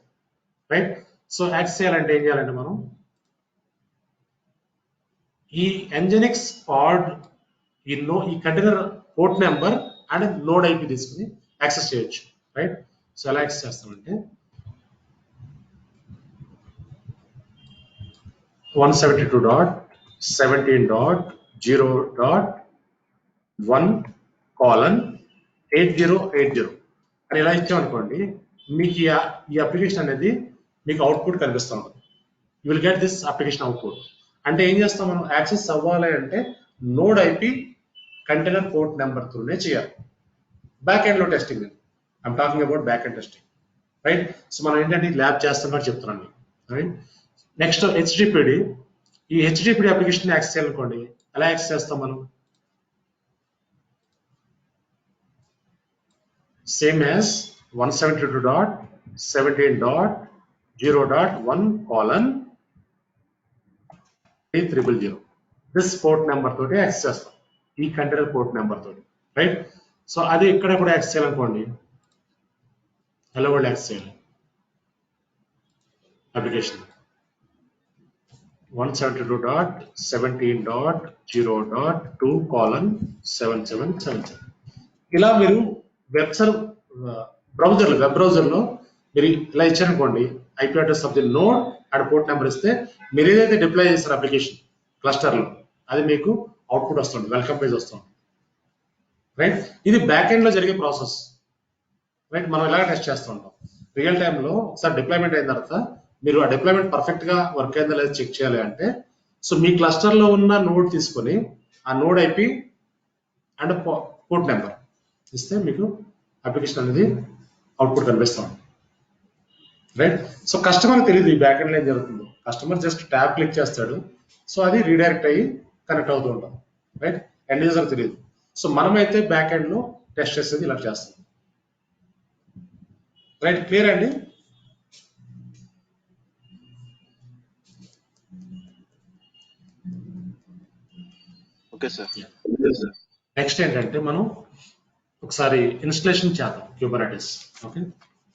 B: రైట్. సో యాక్సెస్ చేయాలంటే ఏం చేయాలంటే, మనం ఈ Nginx పాడ్ ఈ container port number and node IP తీసుకుని యాక్సెస్ చేయొచ్చు. రైట్. సో ఎలా యాక్సెస్ చేస్తామంటే, 172.17.0.1:8080 అని ఇలా ఇచ్చామనుకోండి, మీకు ఈ అప్లికేషన్ అనేది మీకు అవుట్పుట్ కనిపిస్తూ ఉంటుంది. You will get this application output. అంటే ఏం చేస్తాం మనం, యాక్సెస్ అవ్వాలి అంటే node IP container port number త్రూనే చేయాలి. బ్యాక్ ఎండ్ లో testing, I'm talking about back end testing. Right. So మనం ఏంటంటే ల్యాబ్ చేస్తున్నట్టు చెప్తున్నాను. రైట్. Next HTTPD. ఈ HTTPD అప్లికేషన్ యాక్సెస్ చేయాలనుకోండి, ఎలా యాక్సెస్ చేస్తాం మనం? Same as 172.17.0.1:3000 this port number తోటి యాక్సెస్ చేస్తాం, ఈ కంటైనర్ పోర్ట్ నెంబర్ తోటి. రైట్. సో అది ఇక్కడ కూడా యాక్సెస్ చేయాలనుకోండి, హలో వరల్డ్ యాక్సెస్ చేయాలి అప్లికేషన్ 172.17.0.2:7777. ఇలా మీరు వెబ్ బ్రౌజర్ లో మీరు ఇలా ఇచ్చారనుకోండి, IP address of the node and port number ఇస్తే, మీరు ఏదైతే డిప్లాయ్ చేస్తారు అప్లికేషన్ క్లస్టర్ లో, అది మీకు అవుట్పుట్ వస్తుంది, వెల్కమ్ పేజ్ వస్తుంది. రైట్. ఇది బ్యాక్ ఎండ్ లో జరిగే ప్రాసెస్. రైట్. మనం ఇలాగ టెస్ట్ చేస్తూ ఉంటాం రియల్ టైమ్ లో. ఒకసారి డిప్లాయ్మెంట్ అయిన తర్వాత మీరు ఆ డిప్లాయ్మెంట్ పర్ఫెక్ట్ గా వర్క్ అయిందా లేదా చెక్ చేయాలి అంటే, సో మీ క్లస్టర్ లో ఉన్న నోడ్ తీసుకొని ఆ node IP and port number ఇస్తే మీకు అప్లికేషన్ అనేది అవుట్పుట్ కనిపిస్తాం. రైట్. సో కస్టమర్ తెలియదు ఈ బ్యాక్ ఎండ్ లో ఏం జరుగుతుందో, కస్టమర్ జస్ట్ ట్యాబ్ క్లిక్ చేస్తాడు, సో అది రీడైరెక్ట్ అయ్యి కనెక్ట్ అవుతూ ఉంటాం. రైట్. ఎండ్ యూజర్ తెలియదు. సో మనమైతే బ్యాక్ ఎండ్ లో టెస్ట్ చేసేది ఇలా చేస్తాం. రైట్. క్లియర్ అండి?
C: Okay sir.
B: నెక్స్ట్ ఏంటంటే మనం ఒకసారి ఇన్స్టలేషన్ చేద్దాం క్యూబర్నెటిస్. ఓకే,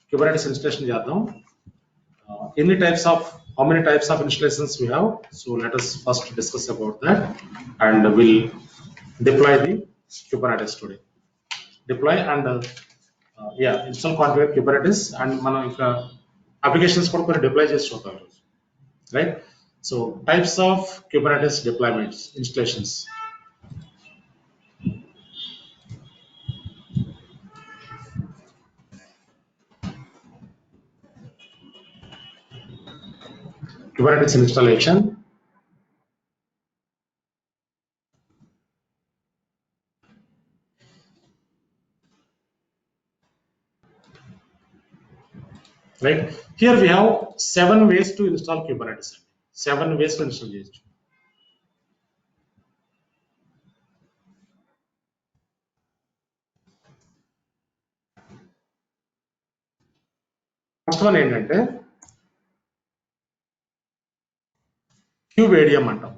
B: క్యూబర్నెటిస్ ఇన్స్టలేషన్ చేద్దాం. Any types of how many types of installations we have? So let us first discuss about that, and we'll deploy the Kubernetes today. Deploy and install configure Kubernetes, and మనం ఇంకా applications కూడా కొన్ని deploy చేసి చూద్దాం, right? So types of Kubernetes deployments, installations. Kubernetes installation. Right, here we have 7 ways to install Kubernetes. 7 ways to install this. First one ఏంటంటే kubeadm అంటాం.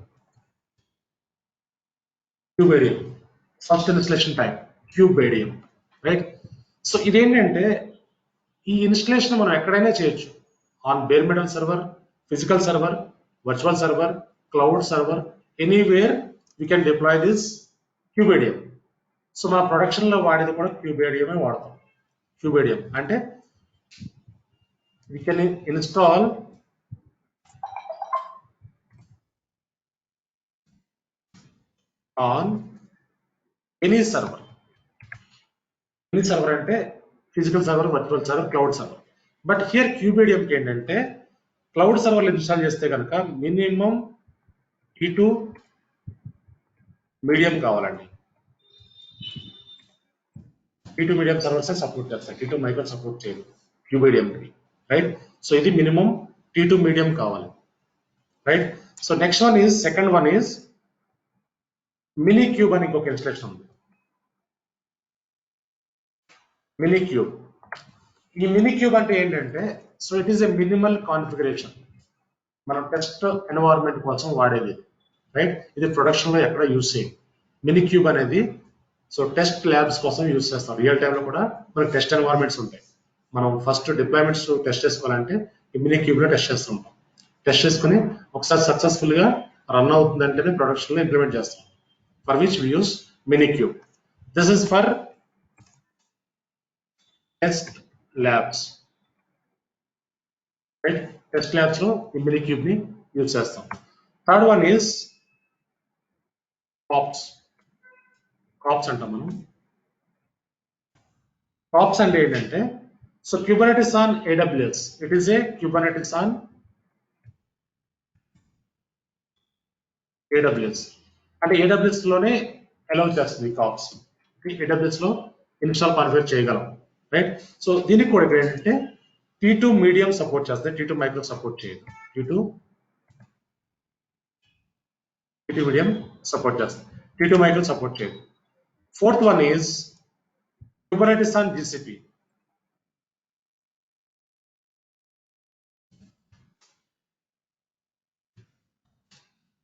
B: Kubeadm first installation type kubeadm, right? So ఇదేంటంటే ఈ installation మనం ఎక్కడైనా చేయొచ్చు. On bare metal server, physical server, virtual server, cloud server, anywhere we can deploy this kubeadm. So మన production లో వాడేది కూడా క్యూబేడియమే వాడతాం. క్యూబేడియం అంటే we can install on any server. Any server అంటే physical server, virtual server, cloud server. But here kubeadm కి ఏంటంటే cloud సర్వర్లు ఇన్స్టాల్ చేస్తే కనుక మినిమం T2 మీడియం కావాలండి. T2 మీడియం సర్వర్స్ సపోర్ట్ చేస్తాయి, T2 మైక్రో సపోర్ట్ చేయదు క్యూబేడియం కి, రైట్? సో ఇది మినిమం T2 మీడియం కావాలి, right? So next one is, second one is mini cube అని ఇంకొక ఇన్స్టలేషన్ ఉంది. Mini cube. ఈ మినీ క్యూబ్ అంటే ఏంటంటే, so it is a minimal configuration. మనం టెస్ట్ ఎన్వైరన్మెంట్ కోసం వాడేది, రైట్? ఇది ప్రొడక్షన్ లో ఎక్కడ యూజ్ చేయం. మినీ క్యూబ్ అనేది సో టెస్ట్ ల్యాబ్స్ కోసం యూజ్ చేస్తాం. రియల్ టైమ్ లో కూడా మనకి టెస్ట్ ఎన్వైరన్మెంట్స్ ఉంటాయి. మనం ఫస్ట్ డిప్లాయ్మెంట్స్ టెస్ట్ చేసుకోవాలంటే ఈ మినీ క్యూబ్ లో టెస్ట్ చేస్తుంటాం. టెస్ట్ చేసుకుని ఒకసారి సక్సెస్ఫుల్ గా రన్ అవుతుందంటేనే ప్రొడక్షన్ లో ఇంప్లిమెంట్ చేస్తాం. For which we use Minikube. This is for test labs, right? Test labs లో ఈ Minikube ని యూజ్ చేస్తాం. Third one is kops. Kops అంటాం మనం. కాప్స్ అంటే ఏంటంటే, so Kubernetes on AWS. It is a Kubernetes on AWS. అంటే AWS లోనే అలౌ చేస్తుంది కాప్స్. AWS లో ఇన్స్టాల్ కాన్ఫిగర్ చేయగలం, రైట్? సో దీనికి కూడా ఏంటంటే T2 మీడియం సపోర్ట్ చేస్తుంది, T2 మైక్రో సపోర్ట్ చేయదు. T2 మీడియం సపోర్ట్ చేస్తుంది, T2 మైక్రో సపోర్ట్ చేయదు. Fourth one is Kubernetes on GCP.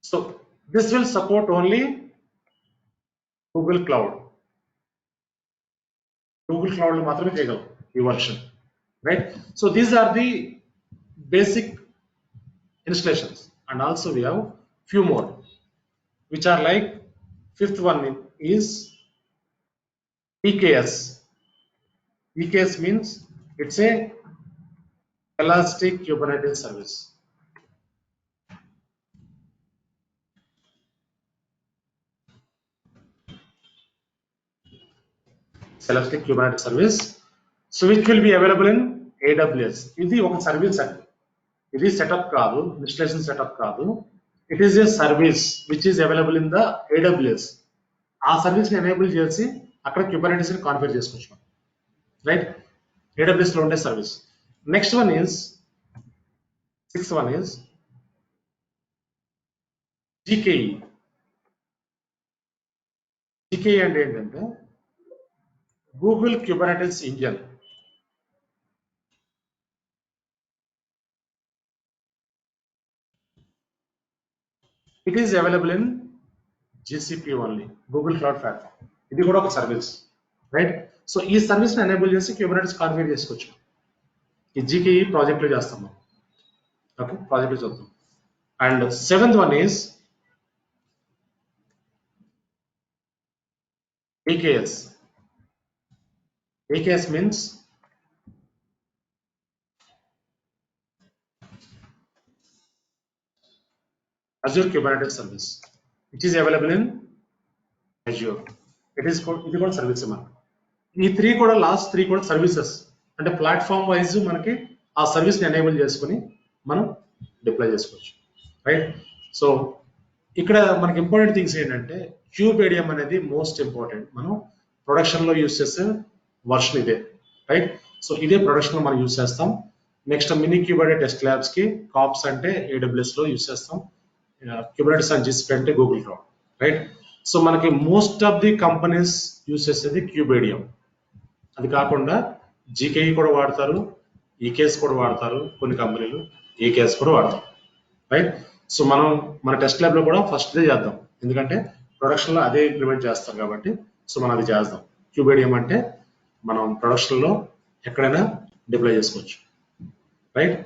B: So this will support only Google Cloud. Google Cloud లో మాత్రమే చేయగలం ఈ version, right? So these are the basic installations, and also we have few more which are like, fifth one is EKS. EKS means it's a Elastic Kubernetes Service. Elastic Kubernetes Service, so which will be available in AWS. ఇది ఒక service అండి. ఇది setup కాదు, installation setup కాదు. It is a service which is available in the AWS. ఆ service ని enable చేసి అక్కడ Kubernetes ని కాన్ఫిగర్ చేసుకోవచ్చు, రైట్? AWS లో ఉండే service. Next one is, sixth one is GKE. GKE అంటే ఏంటంటే Google Kubernetes Engine. It is available in GCP only, Google cloud platform. ఇది కూడా ఒక సర్వీస్, రైట్? సో ఈ సర్వీస్ని ఎనేబుల్ చేసి క్యూబర్నెటిస్ కాన్ఫిగర్ చేసుకోవచ్చు. ఈ జీకేఈ ప్రాజెక్ట్లో చేస్తాం మనం. ఓకే, ప్రాజెక్ట్లో చూద్దాం. And seventh one is AKS. AKS means Azure Kubernetes Service, which is available in Azure. ఇది కూడా సర్వీస్ మనకి. ఈ త్రీ కూడా లాస్ట్ త్రీ కూడా సర్వీసెస్, అంటే ప్లాట్ఫామ్ వైజ్ మనకి ఆ సర్వీస్ని ఎనేబుల్ చేసుకుని మనం డిప్లాయ్ చేసుకోవచ్చు, రైట్? సో ఇక్కడ మనకి ఇంపార్టెంట్ థింగ్స్ ఏంటంటే క్యూబేడియం అనేది మోస్ట్ ఇంపార్టెంట్. మనం ప్రొడక్షన్లో యూస్ చేసే వర్షన్ ఇదే, రైట్? సో ఇదే ప్రొడక్షన్లో మనం యూస్ చేస్తాం. నెక్స్ట్ మినీ క్యూబర్నెట్ టెస్ట్ ల్యాబ్స్కి కాప్స్ అంటే AWSలో యూస్ చేస్తాం, క్యూబర్నెటిస్ అండ్ GCP అంటే గూగుల్ క్లౌడ్, రైట్? సో మనకి most of the companies use చేసేది క్యూబేడియం. అది కాకుండా జీకేఈ కూడా వాడతారు, ఈకేఎస్ కూడా వాడతారు, కొన్ని కంపెనీలు ఏకేఎస్ కూడా వాడతారు, రైట్? సో మనం మన టెస్ట్ ల్యాబ్లో కూడా ఫస్ట్ డే చేద్దాం, ఎందుకంటే ప్రొడక్షన్లో అదే ఇంప్లిమెంట్ చేస్తారు కాబట్టి. సో మనం అది చేద్దాం. క్యూబేడియం అంటే మనం ప్రొడక్షన్లో ఎక్కడైనా డిప్లాయ్ చేసుకోవచ్చు, right?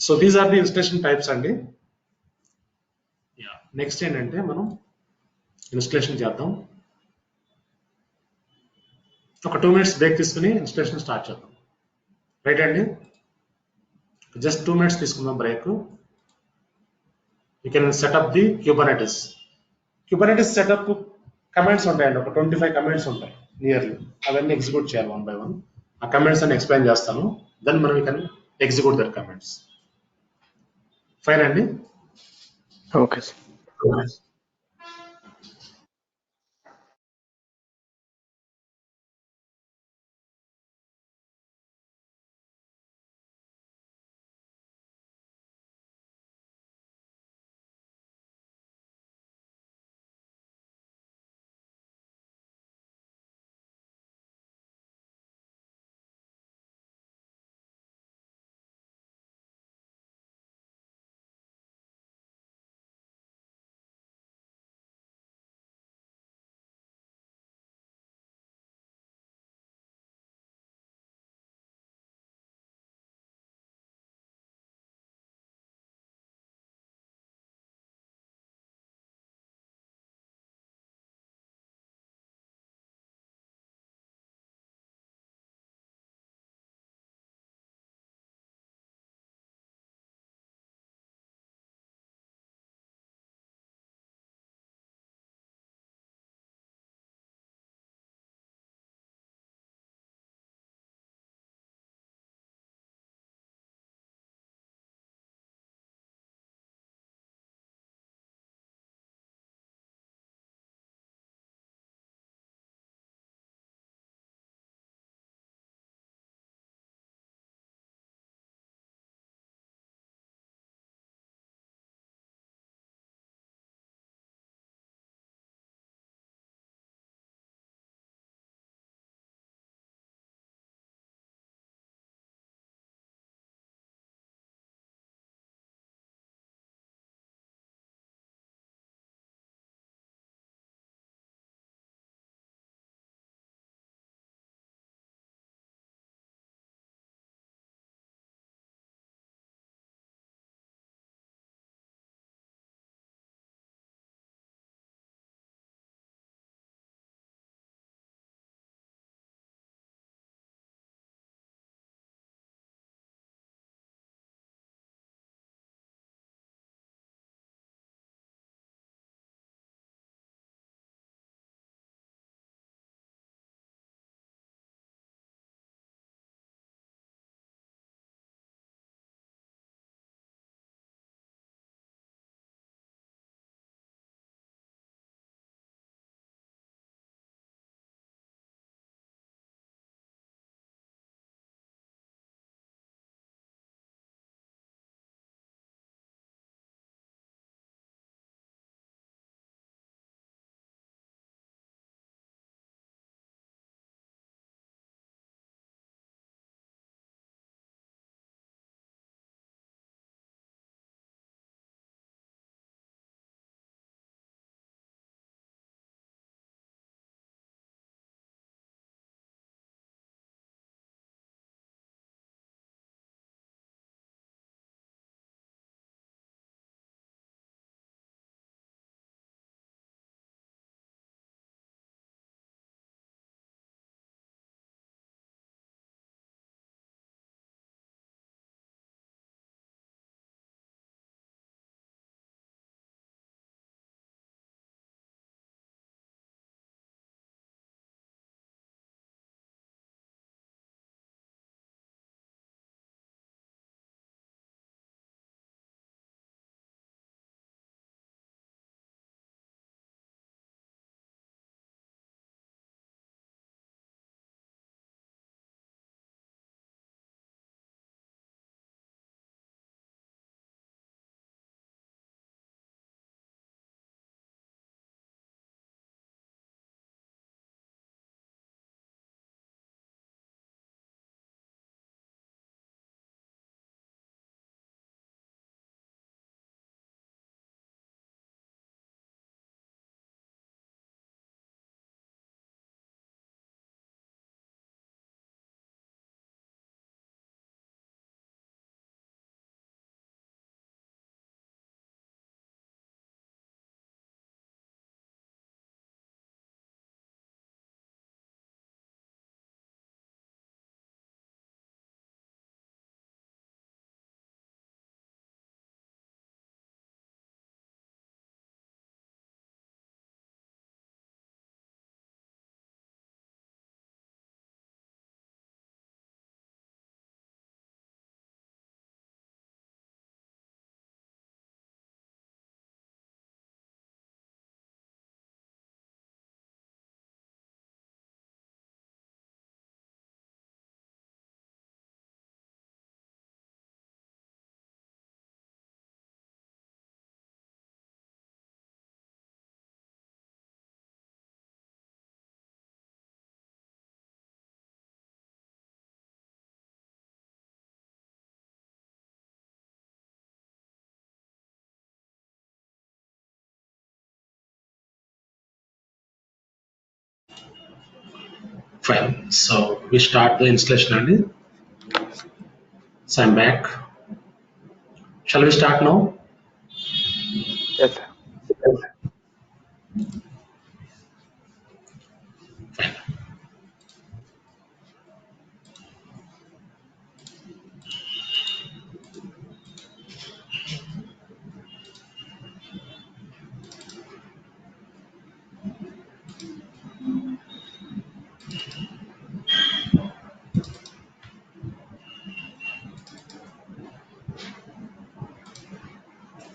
B: So these are the installation types అండి. నెక్స్ట్ ఏంటంటే మనం ఇన్స్టలేషన్ చేద్దాం. ఒక 2 minutes బ్రేక్ తీసుకుని ఇన్స్టలేషన్ స్టార్ట్ చేద్దాం, రైట్ అండి? జస్ట్ 2 minutes తీసుకుందాం break. You can set up the Kubernetes. Kubernetes setup commands ఉంటాయండి, ఒక 25 కమెంట్స్ ఉంటాయి నియర్లీ. అవన్నీ ఎగ్జిక్యూట్ చేయాలి 1 by 1. ఆ కమెంట్స్ అని ఎక్స్ప్లెయిన్ చేస్తాను, దెన్ మనం you can execute that comments. Fine అండి?
C: Okay sir.
B: Fine. So we start the installation only. So I'm back. Shall we start now?
C: Yes, sir.
B: Fine.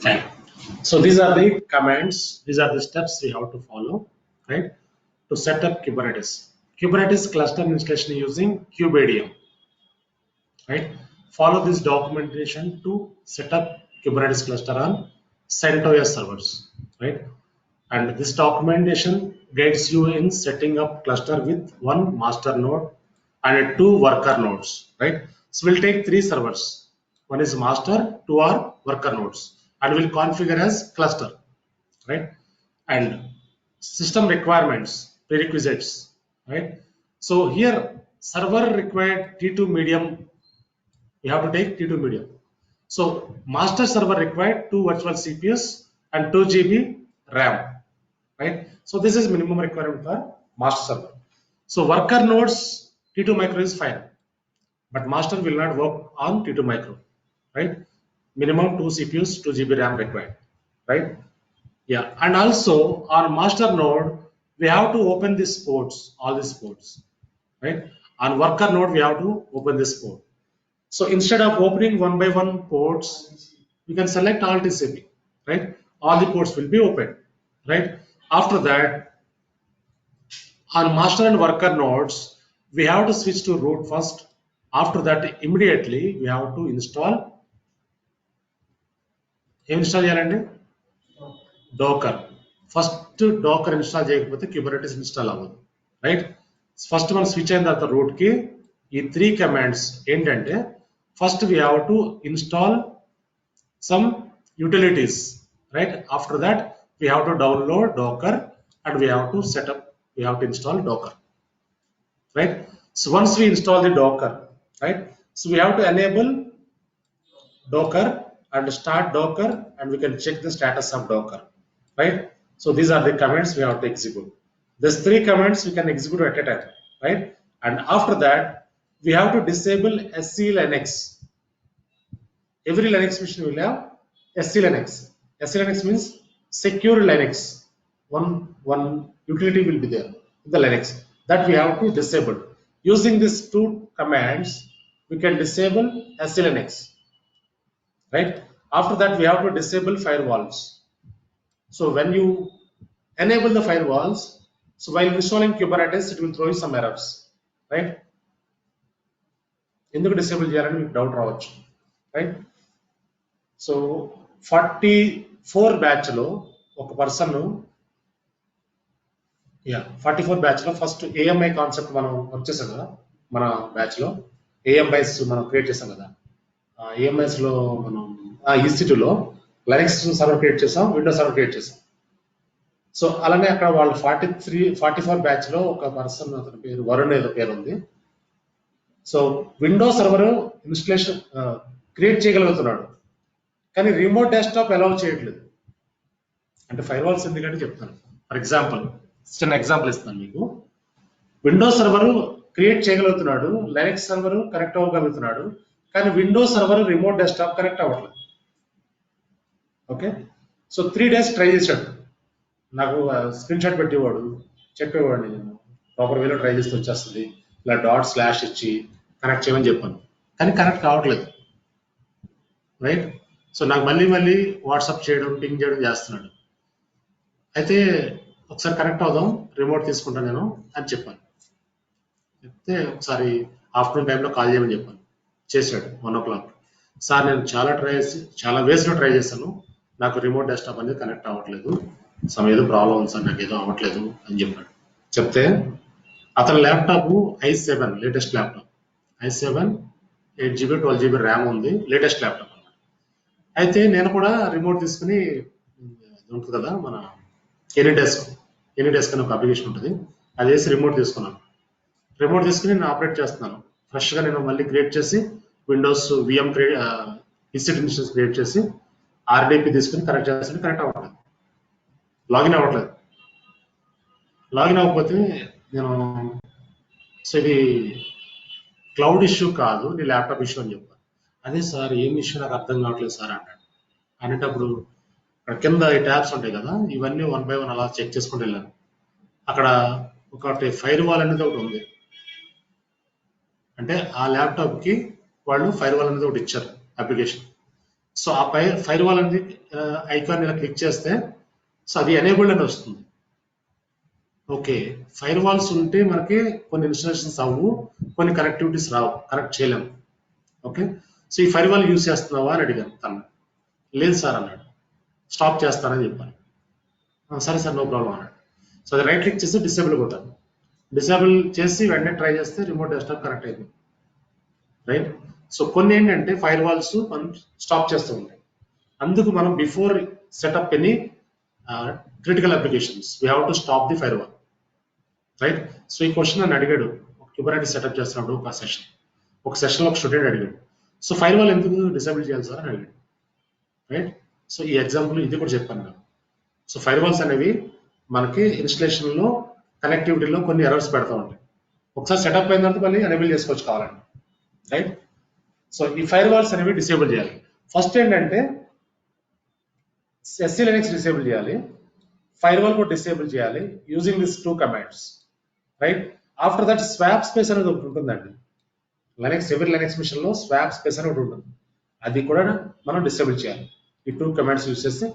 B: Fine. So these are the commands. These are the steps we have to follow, right? To set up Kubernetes. Kubernetes cluster installation using KubeADM, right? Follow this documentation to set up Kubernetes cluster on CentOS servers, right? And this documentation guides you in setting up cluster with one master node and two worker nodes, right? So we'll take three servers. One is master, two are worker nodes, and we'll configure as cluster, right? And system requirements, prerequisites, right? So here server required T2 medium, we have to take T2 medium. So master server required two virtual CPUs and 2 GB RAM, right? So this is minimum requirement for master server. So worker nodes T2 micro is fine, but master will not work on T2 micro, right? Minimum 2 CPUs, 2 GB RAM required, right? Yeah, and also on master node, we have to open these ports, all these ports, right? On worker node, we have to open this port. So instead of opening one by one ports, we can select all TCP, right? All the ports will be open, right? After that, on master and worker nodes, we have to switch to root first. After that, immediately we have to install. Install చేయాలండి Docker. First Docker install చేయకపోతే Kubernetes install అవ్వదు, right? First మనం switch అయిన తర్వాత route కి ఈ three commands ఏంటంటే first we have to install some utilities, right? After that we have to download Docker and we have to set up, we have to install Docker, right? So once we install the Docker, right? So we have to enable Docker and start Docker, and we can check the status of Docker, right? So these are the commands we have to execute. These three commands we can execute at a time, right? And after that we have to disable SC Linux. Every Linux machine will have SC Linux. SC Linux means secure Linux. One utility will be there in the Linux that we have to disable. Using these two commands, we can disable SC Linux, right? After that, we have to disable firewalls. So when you enable the firewalls, so while installing Kubernetes, it will throw you some errors, right? ఎందుకు disable చేయాలని మీకు doubt రావచ్చు, right? So 44 batch లో ఒక person 44 batch లో first AMI concept మనం work చేసాం కదా, మన బ్యాచ్ లో AMIs మనం క్రియేట్ చేసాం కదా. AMIs లో మనం EC2 లో Linux సర్వర్ క్రియేట్ చేసాం, విండోస్ సర్వర్ క్రియేట్ చేసాం. సో అలానే అక్కడ వాళ్ళు 44 బ్యాచ్ లో ఒక పర్సన్, అతని పేరు వరుణ్ ఏదో పేరు ఉంది. So Windows server installation create చేయగలుగుతున్నాడు, కానీ రిమోట్ డెస్క్టాప్ అలౌ చేయట్లేదు. అంటే ఫైర్వాల్స్ ఎందుకంటే చెప్తాను. ఫర్ ఎగ్జాంపుల్, చిన్న ఎగ్జాంపుల్ ఇస్తాను మీకు. విండోస్ సర్వర్ క్రియేట్ చేయగలుగుతున్నాడు, లైనక్స్ సర్వర్ కనెక్ట్ అవ్వగలుగుతున్నాడు, కానీ Windows server remote desktop connect అవ్వట్లేదు. ఓకే, సో 3 days ట్రై చేశాడు. నాకు స్క్రీన్ షాట్ పెట్టేవాడు, చెప్పేవాడు, నేను ప్రాపర్ వేలో ట్రై చేస్తే వచ్చేస్తుంది, ఇలా ./ ఇచ్చి కనెక్ట్ చేయమని చెప్పాను, కానీ కనెక్ట్ కావట్లేదు, రైట్? సో నాకు మళ్ళీ వాట్సాప్ చేయడం, పింగ్ చేయడం చేస్తున్నాడు. అయితే ఒకసారి కనెక్ట్ అవుదాం, రిమోట్ తీసుకుంటాను నేను అని చెప్పాను. చెప్తే ఒకసారి ఆఫ్టర్నూన్ టైంలో కాల్ చేయమని చెప్పాను. చేశాడు 1 o'clock. సార్ నేను చాలా వేస్లో ట్రై చేశాను, నాకు రిమోట్ డెస్క్టాప్ అనేది కనెక్ట్ అవ్వట్లేదు, ఏదో ప్రాబ్లం ఉంది సార్, నాకు ఏదో అవ్వట్లేదు అని చెప్పాడు. చెప్తే అతని laptop i7 latest laptop, i7 8GB 12GB RAM ఉంది, లేటెస్ట్ ల్యాప్టాప్ అన్నమాట. అయితే నేను కూడా రిమోట్ తీసుకుని ఉంటుంది కదా మన ఎనీ డెస్క్ అని ఒక అప్లికేషన్ ఉంటుంది, అది వేసి రిమోట్ తీసుకున్నాను. రిమోట్ తీసుకుని నేను ఆపరేట్ చేస్తున్నాను. ఫ్రెష్గా నేను మళ్ళీ క్రియేట్ చేసి Windows VM EC instance create చేసి ఆర్డిపి తీసుకుని కనెక్ట్ చేస్తే కనెక్ట్ అవ్వట్లేదు, లాగిన్ అవ్వట్లేదు. లాగిన్ అవ్వకపోతే నేను సో ఇది క్లౌడ్ ఇష్యూ కాదు, నీ ల్యాప్టాప్ ఇష్యూ అని చెప్పాను. అదే సార్ ఏం ఇష్యూ నాకు అర్థం కావట్లేదు సార్ అన్నాడు. అనేటప్పుడు అక్కడ కింద ఈ ట్యాబ్స్ ఉంటాయి కదా, ఇవన్నీ 1 by 1 అలా చెక్ చేసుకుంటూ వెళ్ళాను. అక్కడ ఒకటి ఫైర్ వాల్ అనేది ఒకటి ఉంది. అంటే ఆ ల్యాప్టాప్ కి వాళ్ళు ఫైర్ వాల్ అనేది ఒకటి ఇచ్చారు అప్లికేషన్. సో ఆ ఫైర్ వాల్ అనేది ఐకాన్ ఇలా క్లిక్ చేస్తే సో అది ఎనేబుల్డ్ అని వస్తుంది. ఓకే, ఫైర్ వాల్స్ ఉంటే మనకి కొన్ని ఇన్స్టాలేషన్స్ అవ్వు, కొన్ని కనెక్టివిటీస్ రావు, కనెక్ట్ చేయలేము. ఓకే, సో ఈ ఫైర్ వాల్ యూజ్ చేస్తున్నావా అని అడిగాను. తను లేదు సార్ అన్నాడు. స్టాప్ చేస్తానని చెప్పాను. సరే సార్ నో ప్రాబ్లం అన్నాడు. సో అది రైట్ క్లిక్ చేసి డిసేబుల్ కొట్టాను. డిసేబుల్ చేసి వెంటనే ట్రై చేస్తే రిమోట్ డెస్క్టాప్ కనెక్ట్ అయిపోయింది. రైట్. సో కొన్ని ఏంటంటే ఫైర్ వాల్స్ మనం స్టాప్ చేస్తూ ఉంటాయి. అందుకు మనం before setup any critical applications we have to stop the fire wall. Right. So ఈ క్వశ్చన్ నన్ను అడిగాడు కుబర్నెటిస్ సెటప్ చేస్తున్నప్పుడు ఒక సెషన్లో ఒక స్టూడెంట్ అడిగాడు. సో ఫైర్ వాల్ ఎందుకు డిసేబుల్ చేయాలి సార్ అని అడిగాడు. రైట్. సో ఈ ఎగ్జాంపుల్ ఇది కూడా చెప్పాను నేను. సో ఫైర్ వాల్స్ అనేవి మనకి ఇన్స్టలేషన్లో కనెక్టివిటీలో కొన్ని ఎర్రర్స్ పెడతా ఉంటాయి. ఒకసారి సెటప్ అయిన తర్వాత మళ్ళీ ఎనేబుల్ చేసుకోవచ్చు కావాలండి. రైట్. సో ఈ ఫైర్ వాల్స్ అనేవి డిసేబుల్ చేయాలి. ఫస్ట్ ఏంటంటే SC Linux డిసేబుల్ చేయాలి, ఫైర్ వాల్ కూడా డిసేబుల్ చేయాలి using this 2 commands. Right. After that swap space అనేది ఒకటి ఉంటుందండి. ఎవరి లైనక్స్ మిషన్ లో స్వాప్ స్పేస్ అని ఒకటి ఉంటుంది, అది కూడా మనం డిసేబుల్ చేయాలి. ఈ 2 కమాండ్స్ యూజ్ చేసి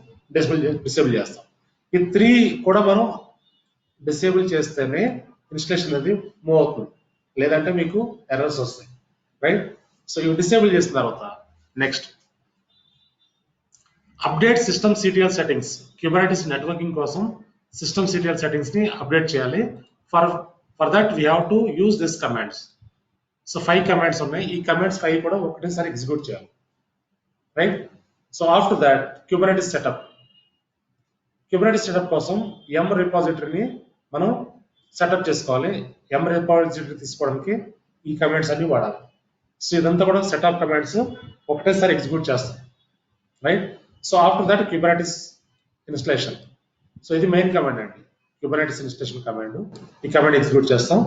B: డిసేబుల్ చేస్తాం. ఈ 3 కూడా మనం డిసేబుల్ చేస్తేనే ఇన్స్టలేషన్ అనేది మూవ్ అవుతుంది, లేదంటే మీకు ఎర్రర్స్ వస్తాయి. రైట్. సో ఇవి డిసేబుల్ చేసిన తర్వాత next update system CTL settings. Kubernetes networking కోసం సిస్టమ్ సిటిఎల్ సెట్టింగ్స్ ని అప్డేట్ చేయాలి. For that we have to use this commands. So 5 commands ఉన్నాయి. ఈ కమాండ్స్ 5 కూడా ఒకటేసారి ఎగ్జిక్యూట్ చేయాలి. Right. So after that Kubernetes setup. Kubernetes setup కోసం ఎం రిపాజిటరీని మనం సెటప్ చేసుకోవాలి. ఎం రిపాజిటరీ తీసుకోవడానికి ఈ కమాండ్స్ అన్ని వాడాలి. సో ఇదంతా కూడా సెటప్ కమాండ్స్ ఒకటేసారి ఎగ్జిక్యూట్ చేస్తాం. Right. So after that Kubernetes installation. So ఇది మెయిన్ కమాండ్ అండి, క్యూబర్నెటిస్ ఇన్స్టలేషన్ కమాండ్. ఈ కమాండ్ ఎగ్జిక్యూట్ చేస్తాం.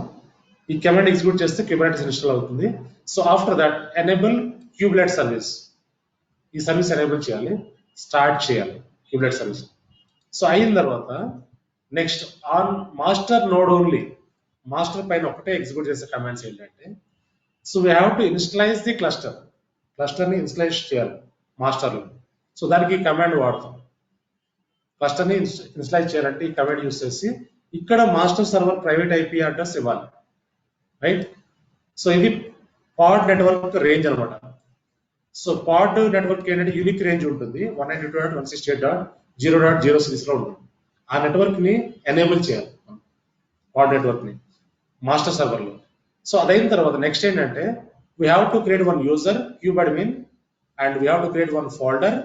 B: ఈ కమాండ్ ఎగ్జిక్యూట్ చేస్తే క్యూబర్నెటిస్ ఇన్స్టాల్ అవుతుంది. So after that enable kubelet service. ఈ సర్వీస్ ఎనేబుల్ చేయాలి, స్టార్ట్ చేయాలి క్యూబ్లెట్ సర్వీస్. సో అయిన తర్వాత next on master node only, master పైన ఒకటే ఎగ్జిక్యూట్ చేసే కమాండ్స్ ఏంటంటే so we have to initialize the క్లస్టర్ని ఇన్స్టలైజ్ చేయాలి మాస్టర్లో. సో దానికి ఈ కమాండ్ వాడతాం. క్లస్టర్ని ఇన్స్టలైజ్ చేయాలంటే ఈ కమాండ్ యూస్ చేసి ఇక్కడ master server private IP address ఇవ్వాలి. రైట్. సో ఇది పాడ్ నెట్వర్క్ రేంజ్ అనమాట. సో పాడ్ నెట్వర్క్ ఏంటంటే యూనిక్ రేంజ్ ఉంటుంది, 192.168.0.0 లో ఉంటుంది. ఆ నెట్వర్క్ ని ఎనేబుల్ చేయాలి పాడ్ నెట్వర్క్ ని మాస్టర్ సర్వర్ లో. సో అదైన తర్వాత నెక్స్ట్ ఏంటంటే we have to create one user kubeadmin and we have to create one folder.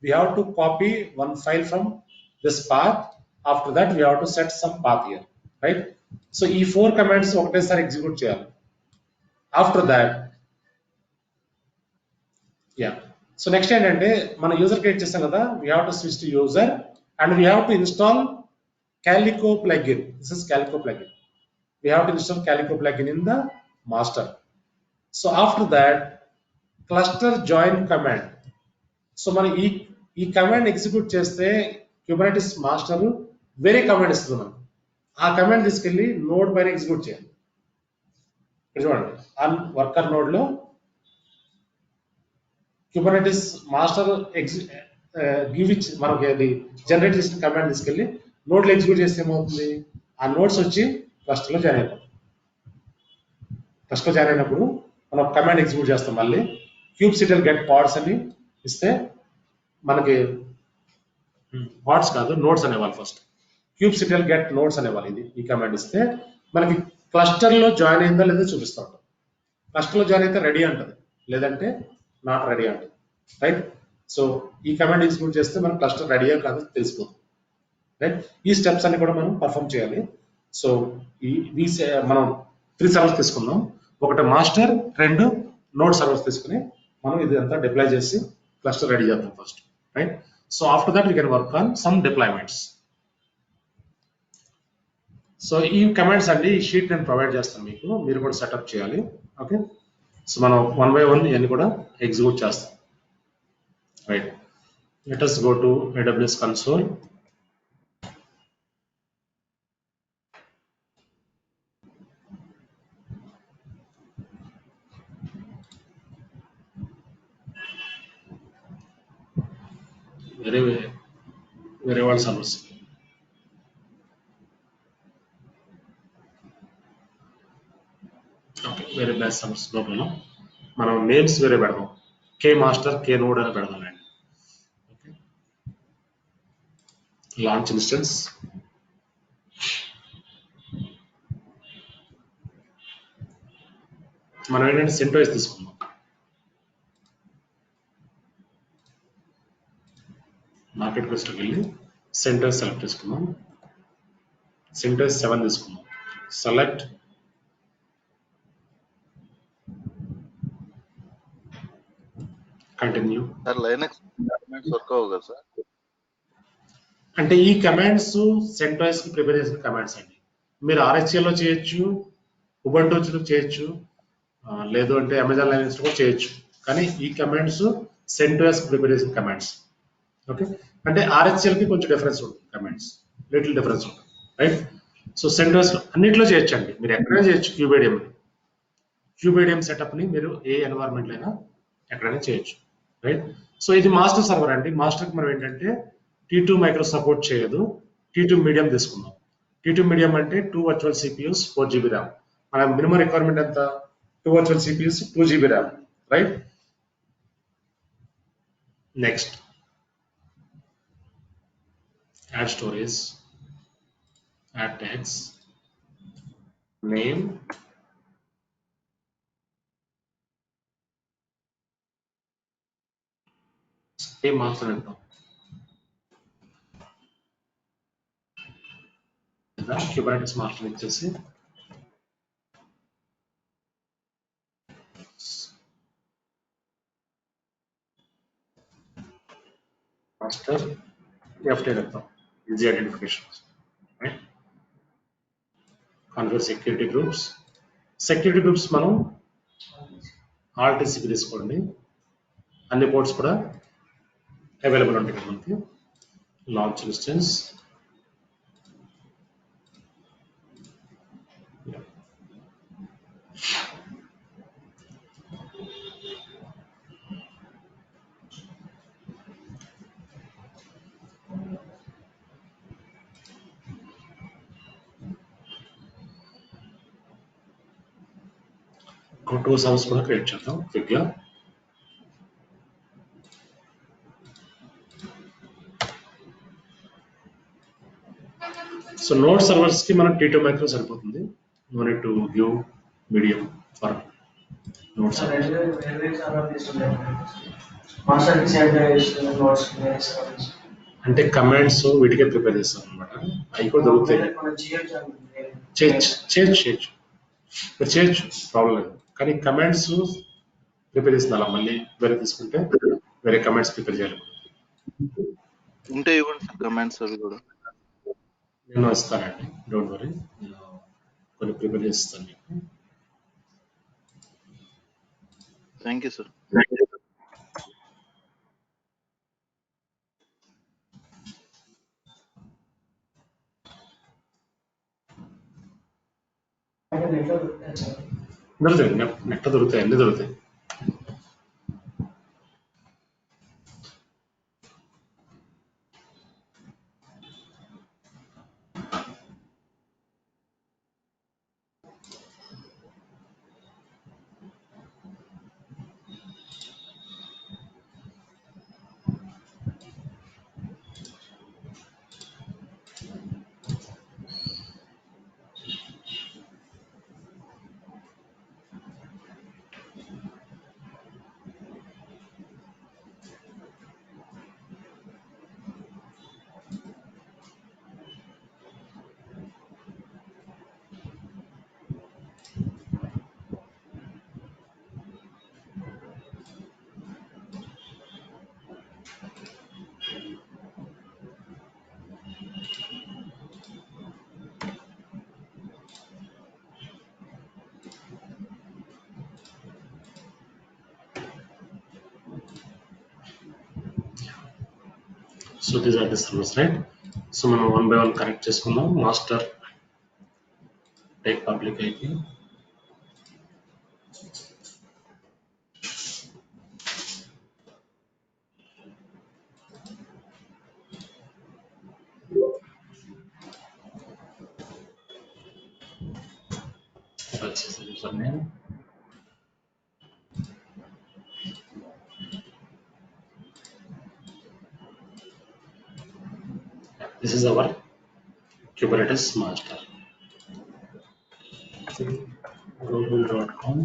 B: We have to copy one file from this path. After that we have to set some path here. Right. So ఈ 4 commands ఒకటేసారి execute చేయాలి. After that so next ఏంటంటే మన user create చేస్తాం కదా, we have to switch to user and we have to install Calico plugin. This is Calico plugin. We have to install Calico plugin in the master. So after that cluster join command. So మన ఈ command execute చేస్తే Kubernetes master వేరే command ఇస్తుంది మనకు. ఆ command తీసుకెళ్ళి node పైన execute చేయాలి. చూడండి, ఆన్ వర్కర్ నోడ్ లో క్యూబర్నెటిస్ మాస్టర్ గివ్ ఇచ్చి మనకి అది జనరేట్ చేసిన కమాండ్ తీసుకెళ్ళి నోడ్లు ఎగ్జిక్యూట్ చేస్తే ఏమవుతుంది, ఆ నోట్స్ వచ్చి క్లస్టర్లో జాయిన్ అయిపోతుంది. క్లస్టర్లో జాయిన్ అయినప్పుడు మనం కమాండ్ ఎగ్జిక్యూట్ చేస్తాం. మళ్ళీ క్యూబ్సిటిఎల్ గెట్ పాడ్స్ అని ఇస్తే మనకి పాడ్స్ కాదు నోట్స్ అనేవాళ్ళు. ఫస్ట్ క్యూబ్సిటిఎల్ గెట్ నోట్స్ అనేవాళ్ళు. ఇది ఈ కమాండ్ ఇస్తే మనకి క్లస్టర్లో జాయిన్ అయిందా లేదా చూపిస్తూ ఉంటాం. క్లస్టర్లో జాయిన్ అయితే రెడీ అంటది, లేదంటే నాట్ రెడీ అంటది. రైట్. సో ఈ కమాండ్ ఎగ్జిక్యూట్ చేస్తే మనం క్లస్టర్ రెడీయా కాదు తెలిసిపోతుంది. రైట్. ఈ స్టెప్స్ అన్ని కూడా మనం పర్ఫామ్ చేయాలి. సో మనం 3 సర్వర్స్ తీసుకుందాం. ఒకటి మాస్టర్, 2 నోడ్ సర్వర్స్ తీసుకుని మనం ఇది అంతా డిప్లాయ్ చేసి క్లస్టర్ రెడీ చేద్దాం first, right? So after that we can work on some deployments. So ఈ కమాండ్స్ అండి, ఈ షీట్ నేను ప్రొవైడ్ చేస్తాను మీకు, మీరు కూడా సెటప్ చేయాలి. ఓకే, సో మనం 1 by 1 ఇవన్నీ కూడా ఎగ్జిక్యూట్ చేస్తాం, right? Let us go to AWS console. వేరే వాళ్ళ సర్వర్స్, ఓకే, వేరే బ్యాచ్ సర్వర్స్ లోపల మనం నేమ్స్ వేరే పెడదాం, కే మాస్టర్, కే నోడ్ అని పెడదాం అండి. ఓకే, లాంచ్ ఇన్స్టెన్స్, మనం ఏంటంటే సెంటోస్ తీసుకుందాం. మార్కెట్ ప్లేస్లోకి వెళ్ళి సెంటోస్ సెలెక్ట్ చేసుకుందాం. సెంటోస్ 7 తీసుకుందాం. Select, continue.
C: Sir Linux commands work అవ్వవు కదా సార్?
B: అంటే ఈ కమాండ్స్ సెంటోస్ కి ప్రిపేర్ చేసిన కమాండ్స్ అండి. మీరు RHEL లో చేయొచ్చు, ఉబంటూలో చేయొచ్చు, లేదు అంటే అమెజాన్ లైనక్స్ కూడా చేయొచ్చు. కానీ ఈ కమాండ్స్ సెంటోస్ ప్రిపేర్ చేసిన కమాండ్స్. ఓకే, అంటే RHEL కి కొంచెం డిఫరెన్స్ ఉంటుంది, కమాండ్స్ లిటిల్ డిఫరెన్స్ ఉంటుంది, రైట్? సో సెంటోస్ అన్నిట్లో చేయొచ్చు అండి, మీరు ఎక్కడైనా చేయొచ్చు. క్యూబేడియం సెటప్ ని మీరు ఏ ఎన్వైరన్మెంట్ అయినా ఎక్కడైనా చేయొచ్చు, రైట్? సో ఇది మాస్టర్ సర్వర్ అండి. మాస్టర్కి మనం ఏంటంటే T2 మైక్రో సపోర్ట్ చేయదు, T2 మీడియం తీసుకుందాం. T2 మీడియం అంటే 2 వర్చువల్ CPUs 4 GB ర్యామ్. మన మినిమం రిక్వైర్మెంట్ ఎంత? 2 virtual CPUs 2 GB RAM, right? Next add storage, add tags, name, ఏ మాస్టర్ అంటాం, Kubernetes మాస్టర్ ఇచ్చేసి మాస్టర్ FT చెప్తాం, easy identification, right? Configure security groups. Security groups మనం all TCP తీసుకోండి, అన్ని ports కూడా అవైలబుల్ ఉంటాయి కదా మనకి. లాంచ్ ఇన్స్టెన్స్, టూ సర్వర్స్ కూడా క్రియేట్ చేద్దాం క్విక్గా. సో నోడ్ సర్వర్స్ కి మనం T2 మైక్రో సరిపోతుంది. No need to give medium for node server. అంటే కమాండ్స్ వీటికే ప్రిపేర్ చేస్తాం అనమాట, అవి కూడా దొరుకుతాయి. చేయొచ్చు మీరు చేయొచ్చు, ప్రాబ్లం లేదు. కానీ కమాండ్స్ ప్రిపేర్ చేస్తుంది అలా మళ్ళీ వేరే తీసుకుంటే వేరే కమాండ్స్ ప్రిపేర్ చేయాలి.
C: ఉంటే ఇవ్వండి సార్ కమాండ్స్ అవి కూడా.
B: నేను ఇస్తానండి, డోంట్ వరీ, నేను కొన్ని ప్రిపేర్ చేసి ఇస్తాను మీకు.
C: Thank you sir.
B: దొరుకుతాయి, నెట్ దొరుకుతాయి, అన్ని దొరుకుతాయి. So these are the servers, right? So మనం one by one connect చేసుకుందాం. Master take public IP. That's the username. This is our Kubernetes master. Google.com.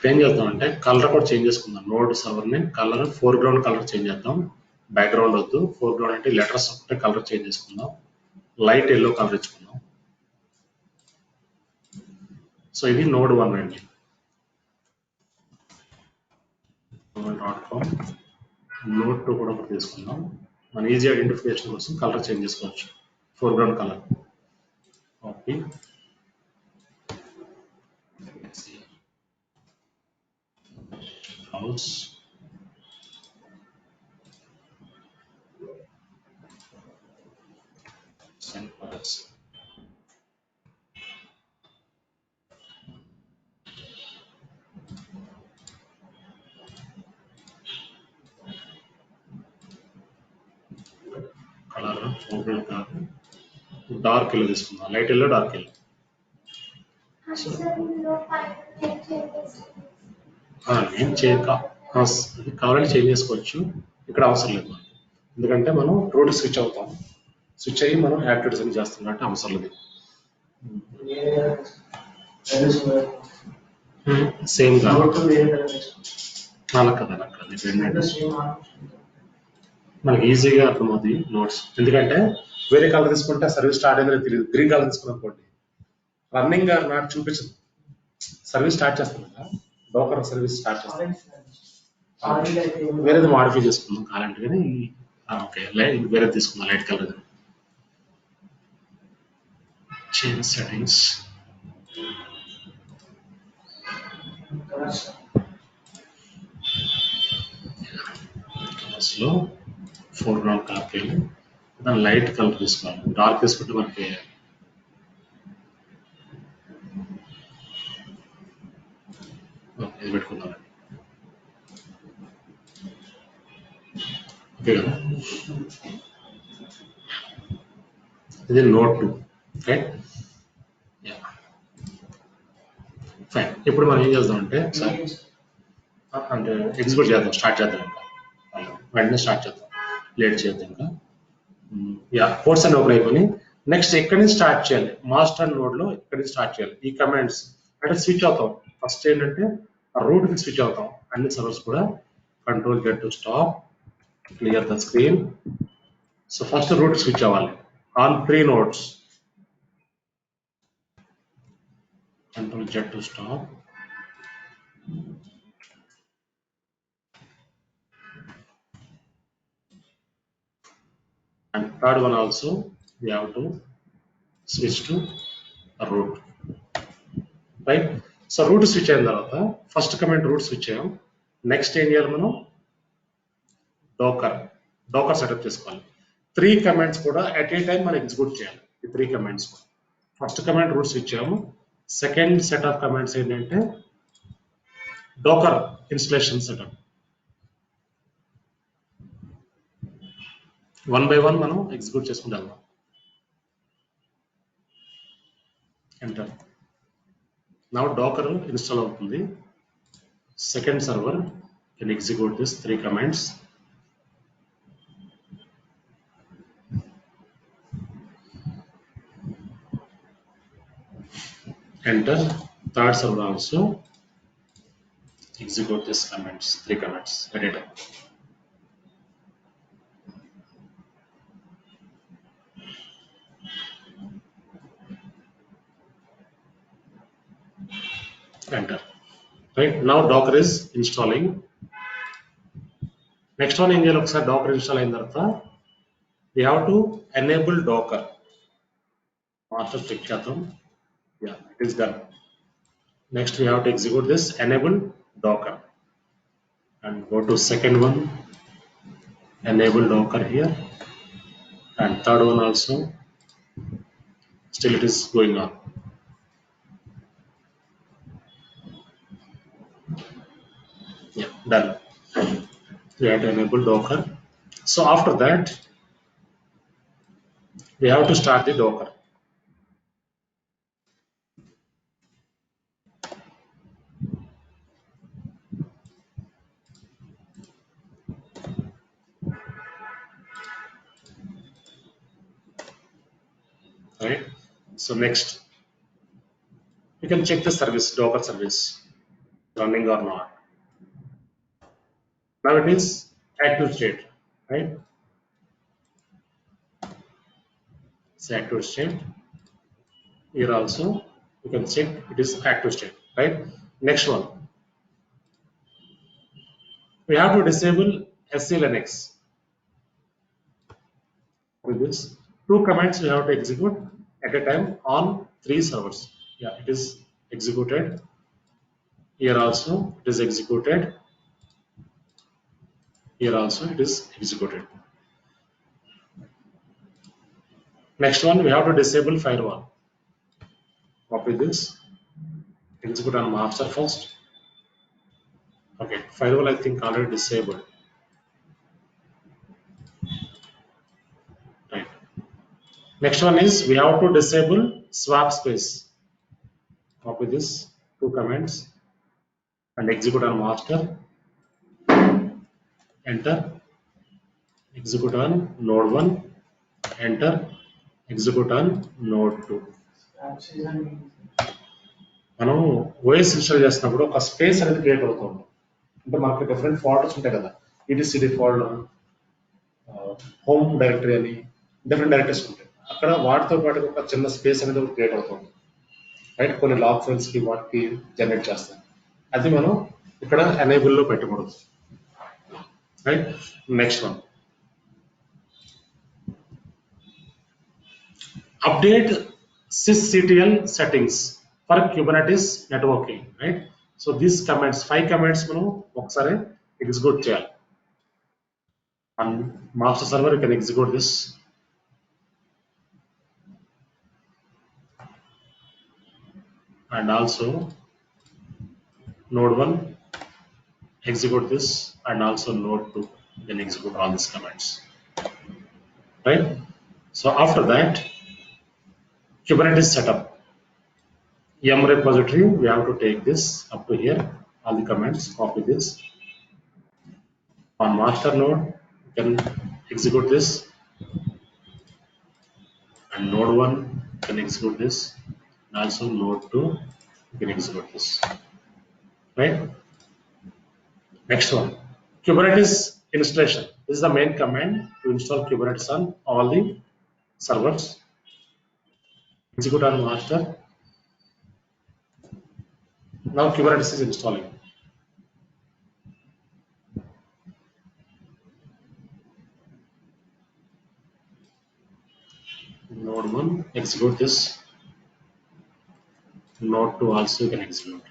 B: ఏం చేద్దామంటే కలర్ కూడా చేంజ్ చేసుకుందాం. Node server name colour foreground colour change చేద్దాం. Background వద్దు, foreground అంటే letters ఒకటే కలర్ చేంజ్ చేసుకుందాం. లైట్ ఎల్లో కలర్ ఇచ్చుకుందాం. సో ఇది నోడ్ 1 అండి. నోడ్ 2 కూడా ఒకటి తీసుకుందాం. మన ఈజీ ఐడెంటిఫికేషన్ కోసం కలర్ చేంజ్ చేసుకోవచ్చు. Foreground colour okay. హౌస్ సెంటర్స్ colour foreground colour dark yellow తీసుకుందాం. Light yellow, dark yellow. నేను కావాలంటే చేంజ్ చేసుకోవచ్చు. ఇక్కడ అవసరం లేదు మనకి, ఎందుకంటే మనం రోడ్ స్విచ్ అవుతాం. స్విచ్ అయ్యి మనం యాక్టివిటీస్ అని చేస్తున్నాం అంటే అవసరం లేదు. సేమ్ కాదు అలా కదా, మనకి ఈజీగా అర్థమవుతుంది నోట్స్. ఎందుకంటే వేరే కలర్ తీసుకుంటే సర్వీస్ స్టార్ట్ అయిందో తెలియదు. గ్రీన్ కలర్ తీసుకున్నాం అనుకోండి, రన్నింగ్ నాకు చూపించదు. సర్వీస్ స్టార్ట్ చేస్తాం కదా, డోకర్ సర్వీస్ స్టార్ట్ చేస్తాం. వేరేది మాడిఫై చేసుకుందాం కావాలంటే, కానీ ఓకే వేరేది తీసుకుందాం. Light colour change settings. లో ఫోర్గ్రౌండ్ కలర్కి వెళ్ళి దాని లైట్ కలర్ తీసుకోవాలి. డార్క్ తీసుకుంటే మనకి ఇది పెట్టుకుందాం. ఓకే కదా, ఇది నోట్ 2 రైట్. ఫైన్. ఇప్పుడు మనం ఏం చేద్దామంటే అంటే ఎగ్జిక్యూట్ చేద్దాం, స్టార్ట్ చేద్దాం. ఇంకా వెంటనే స్టార్ట్ చేద్దాం, లేట్ చేద్దాం. ఇంకా కోడ్స్ అన్ని ఓపెన్ అయిపోయి నెక్స్ట్ ఎక్కడి నుంచి స్టార్ట్ చేయాలి? మాస్టర్ నోడ్ లో ఎక్కడి నుంచి స్టార్ట్ చేయాలి? ఈ కమాండ్స్ అంటే స్విచ్ అవుతాం. ఫస్ట్ ఏంటంటే రూట్ కి స్విచ్ అవుతాం. అన్ని సర్వర్స్ కూడా control get to stop, clear the screen. So first root switch అవ్వాలి on 3 nodes. Control get to stop. And third one also we have to switch to root, right? So root switch అయిన తర్వాత first command route switch అయ్యాం. Next ఏం చేయాలి? మనం డోకర్ setup చేసుకోవాలి. 3 commands కూడా at a time మనం ఎగ్జిక్యూట్ చేయాలి. ఈ 3 కమాండ్స్ కూడా ఫస్ట్ కమాండ్ రూట్ స్విచ్ అయ్యాము. సెకండ్ సెట్ ఆఫ్ కమాండ్స్ ఏంటంటే డోకర్ ఇన్స్టలేషన్ సెటప్. 1 by 1 మనం ఎగ్జిక్యూట్ చేసుకుంటూ వెళ్దాం. ఎంటర్. నౌ డోకర్ ఇన్స్టాల్ అవుతుంది. Second server can execute this 3 commands. Enter. Third server also execute this commands, 3 commands at a time. enter. Right now Docker is installing. Next one, Docker install in the we have to enable Docker. Master check chetam. Yeah, it is done. Next, we have to execute this enable Docker and go to second one, enable Docker here, and third one also. Still, it is going on. Yeah, done. We have to enable Docker. So after that, we have to start the Docker. Right. So next, you can check the service, Docker service, running or not. Now it is active state, right? It's active state. Here also, you can check it is active state, right? Next one, we have to disable SC Linux. With this, two commands we have to execute at a time on 3 servers. Yeah, it is executed. Here also it is executed. Here also it is executed. Next one, we have to disable firewall. Copy this. Execute on master first. Okay, firewall I think already disabled. Right. Next one is we have to disable swap space. Copy this, two commands, and execute on master. Enter. Execute on node 1. Enter. Execute on node 2. మనం OS install చేసినప్పుడు ఒక space అనేది create అవుతుంది. అంటే మనకు different folders ఉంటాయి కదా, ఈటీసీడీ folder, home directory అని డిఫరెంట్ డైరెక్టరీస్ ఉంటాయి. అక్కడ వాటితో పాటు ఒక చిన్న స్పేస్ అనేది క్రియేట్ అవుతుంది, రైట్? కొన్ని లాగ్ ఫైల్స్ కి వాటికి జనరేట్ చేస్తాం. అది మనం ఇక్కడ ఎనేబుల్ లో పెట్టకూడదు, right? Next one, update sysctl settings for Kubernetes networking, right? So these commands, 5 commands మనం ఒకసారి execute చేయాలి. On master server you can execute this. And also node 1 execute this, and also node 2 you can execute all these commands, right? So after that, Kubernetes setup, yum repository, we have to take this up to here, all the commands, copy this. On master node, you can execute this, and node 1 you can execute this, and also node 2 you can execute this, right? Next one, Kubernetes installation. This is the main command to install Kubernetes on all the servers. Execute on master. Now Kubernetes is installing. Node 1 execute this. Node 2 also you can execute.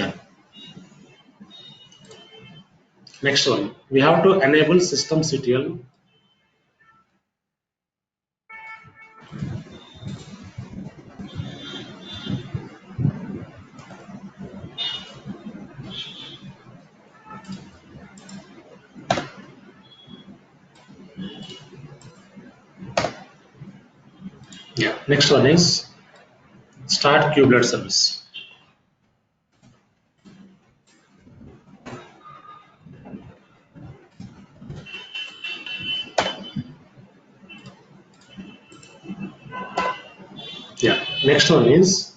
B: Done. Next one, we have to enable systemctl. Yeah. Next one is start kubelet service. Next one is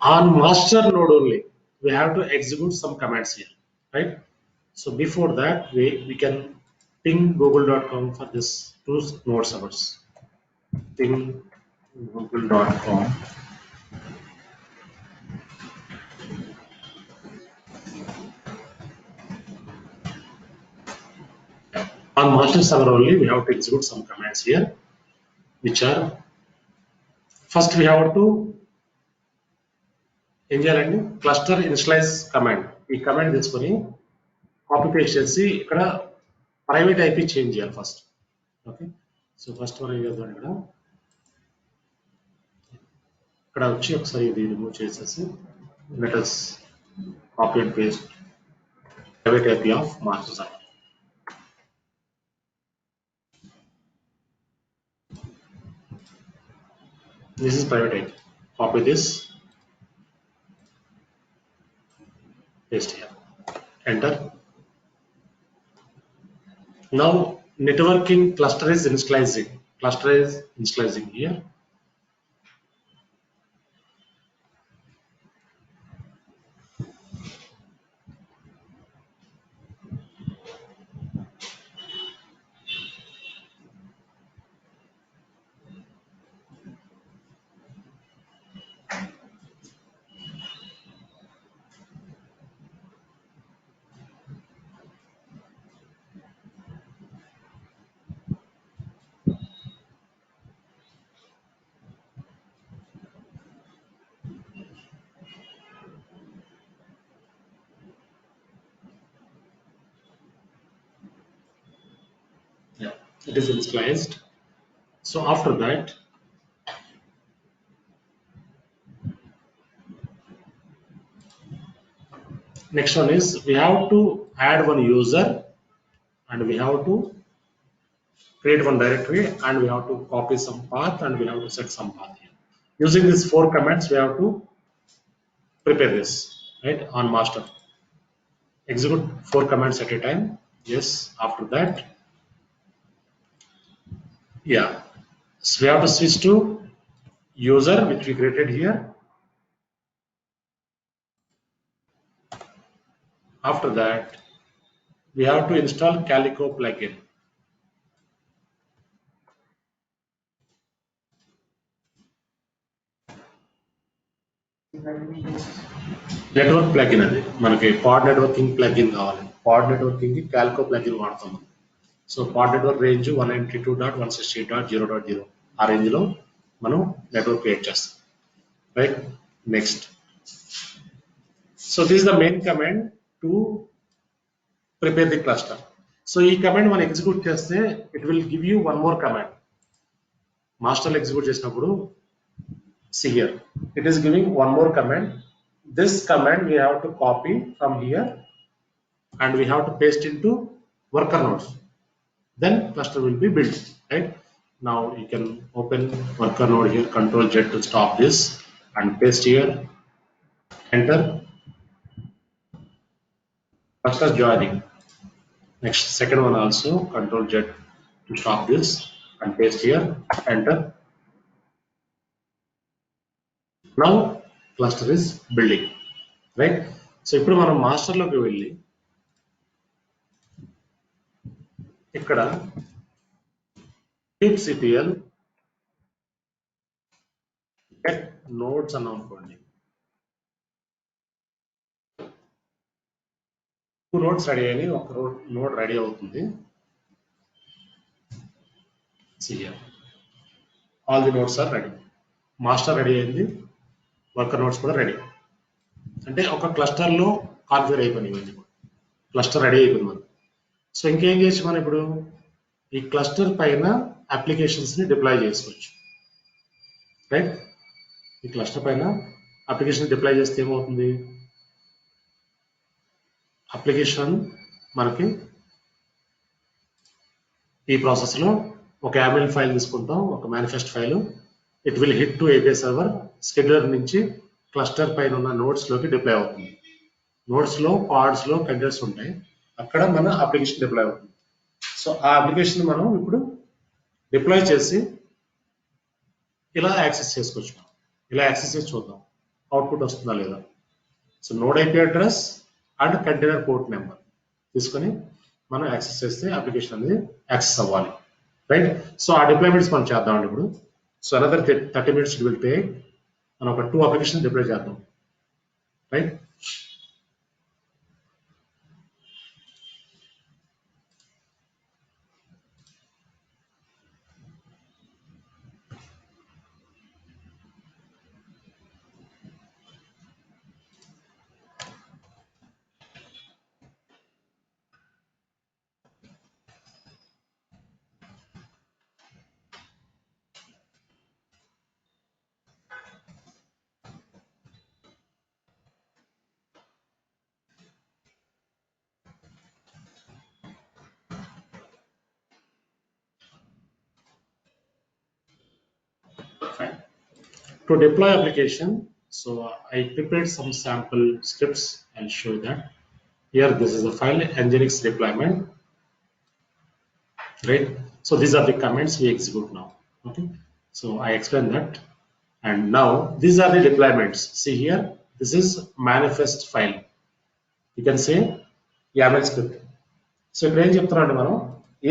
B: on master node only. We have to execute some commands here, right? So before that, we can ping google.com for this two node servers. Ping google.com. On master server only, we have to execute some commands here, which are first we have to ఏం చేయాలండి cluster initialize command ఈ command తీసుకొని copy paste చేసి ఇక్కడ private IP change చేయాలి first okay so first మనం ఏం చేద్దాం ఇక్కడ వచ్చి ఒకసారి ఇది రిమూవ్ చేసేసి let us copy and paste private IP of master server this is private IP copy this paste here enter now networking cluster is initializing here yeah it is initialized so after that next one is we have to add one user and we have to create one directory and we have to copy some path and we have to set some path here. Using these 4 commands we have to prepare this right on master. Execute 4 commands at a time. Yes, after that yeah so we have to switch to user which we created here. After that we have to install Calico plugin. Network plugin అది మనకి పాడ్ networking plugin కావాలి పాడ్ networking కి కాల్కో plugin వాడతాం so pod network range 192.168.0.0 ఆ range లో మనం network create చేస్తాం right next so this is the main command to prepare the cluster so ఈ కమాండ్ మనం ఎగ్జిక్యూట్ చేస్తే it will give you one more command master execute చేసినప్పుడు see here it is giving one more command. This command we have to copy from here and we have to paste into worker nodes, then cluster will be built right. Now you can open worker node here, Control Z to stop this and paste here, enter, cluster joining. Next second one also Control Z to stop this and paste here, enter. Now cluster is building right. So ఇప్పుడు మనం master లోకి వెళ్ళి ఇక్కడ cpl get nodes అన్నాం అనుకోండి 2 nodes ready అయినాయి ఒక node ready అవుతుంది. See here all the nodes are ready. Master ready అయింది, వర్కర్ నోడ్స్ కూడా రెడీ. అంటే ఒక క్లస్టర్ లో కాన్ఫిగర్ అయిపోయినాయి ఇవన్నీ, క్లస్టర్ రెడీ అయిపోయింది మనం. సో ఇంకేం చేసి మనం ఇప్పుడు ఈ క్లస్టర్ పైన అప్లికేషన్స్ ని డిప్లాయ్ చేసుకోవచ్చు రైట్. ఈ క్లస్టర్ పైన అప్లికేషన్ డిప్లాయ్ చేస్తే ఏమవుతుంది, అప్లికేషన్ మనకి ఈ ప్రాసెస్ లో ఒక YAML ఫైల్ తీసుకుంటాం, ఒక manifest file, it will hit to API server, scheduler నుంచి క్లస్టర్ పైన ఉన్న నోడ్స్ లోకి డిప్లాయ్ అవుతుంది. నోడ్స్ లో పాడ్స్ లో కంటెంట్స్ ఉంటాయి, అక్కడ మన అప్లికేషన్ డిప్లాయ్ అవుతుంది. సో ఆ అప్లికేషన్ మనం ఇప్పుడు డిప్లాయ్ చేసి ఇలా యాక్సెస్ చేసుకోవచ్చు. ఇలా యాక్సెస్ చేసి చూద్దాం అవుట్పుట్ వస్తుందా లేదా. So node IP address and container port number తీసుకొని మనం యాక్సెస్ చేస్తే అప్లికేషన్ అనేది యాక్సెస్ అవ్వాలి, రైట్. సో ఆ డిప్లాయ్మెంట్స్ మనం చేద్దామండి ఇప్పుడు. So another 30 minutes it will take. మనం ఒక 2 అప్లికేషన్ డిప్లాయ్ చేద్దాం, right. Fine. To deploy application, so I prepared some sample scripts. I'll show you that. Here, this is the file Nginx deployment, right? So these are the commands we execute now. Okay. So I explained that, and now these are the deployments. See here, this is manifest file. You can say YAML script. So ఇక్కడ ఏం చెప్తున్నామంటే మనం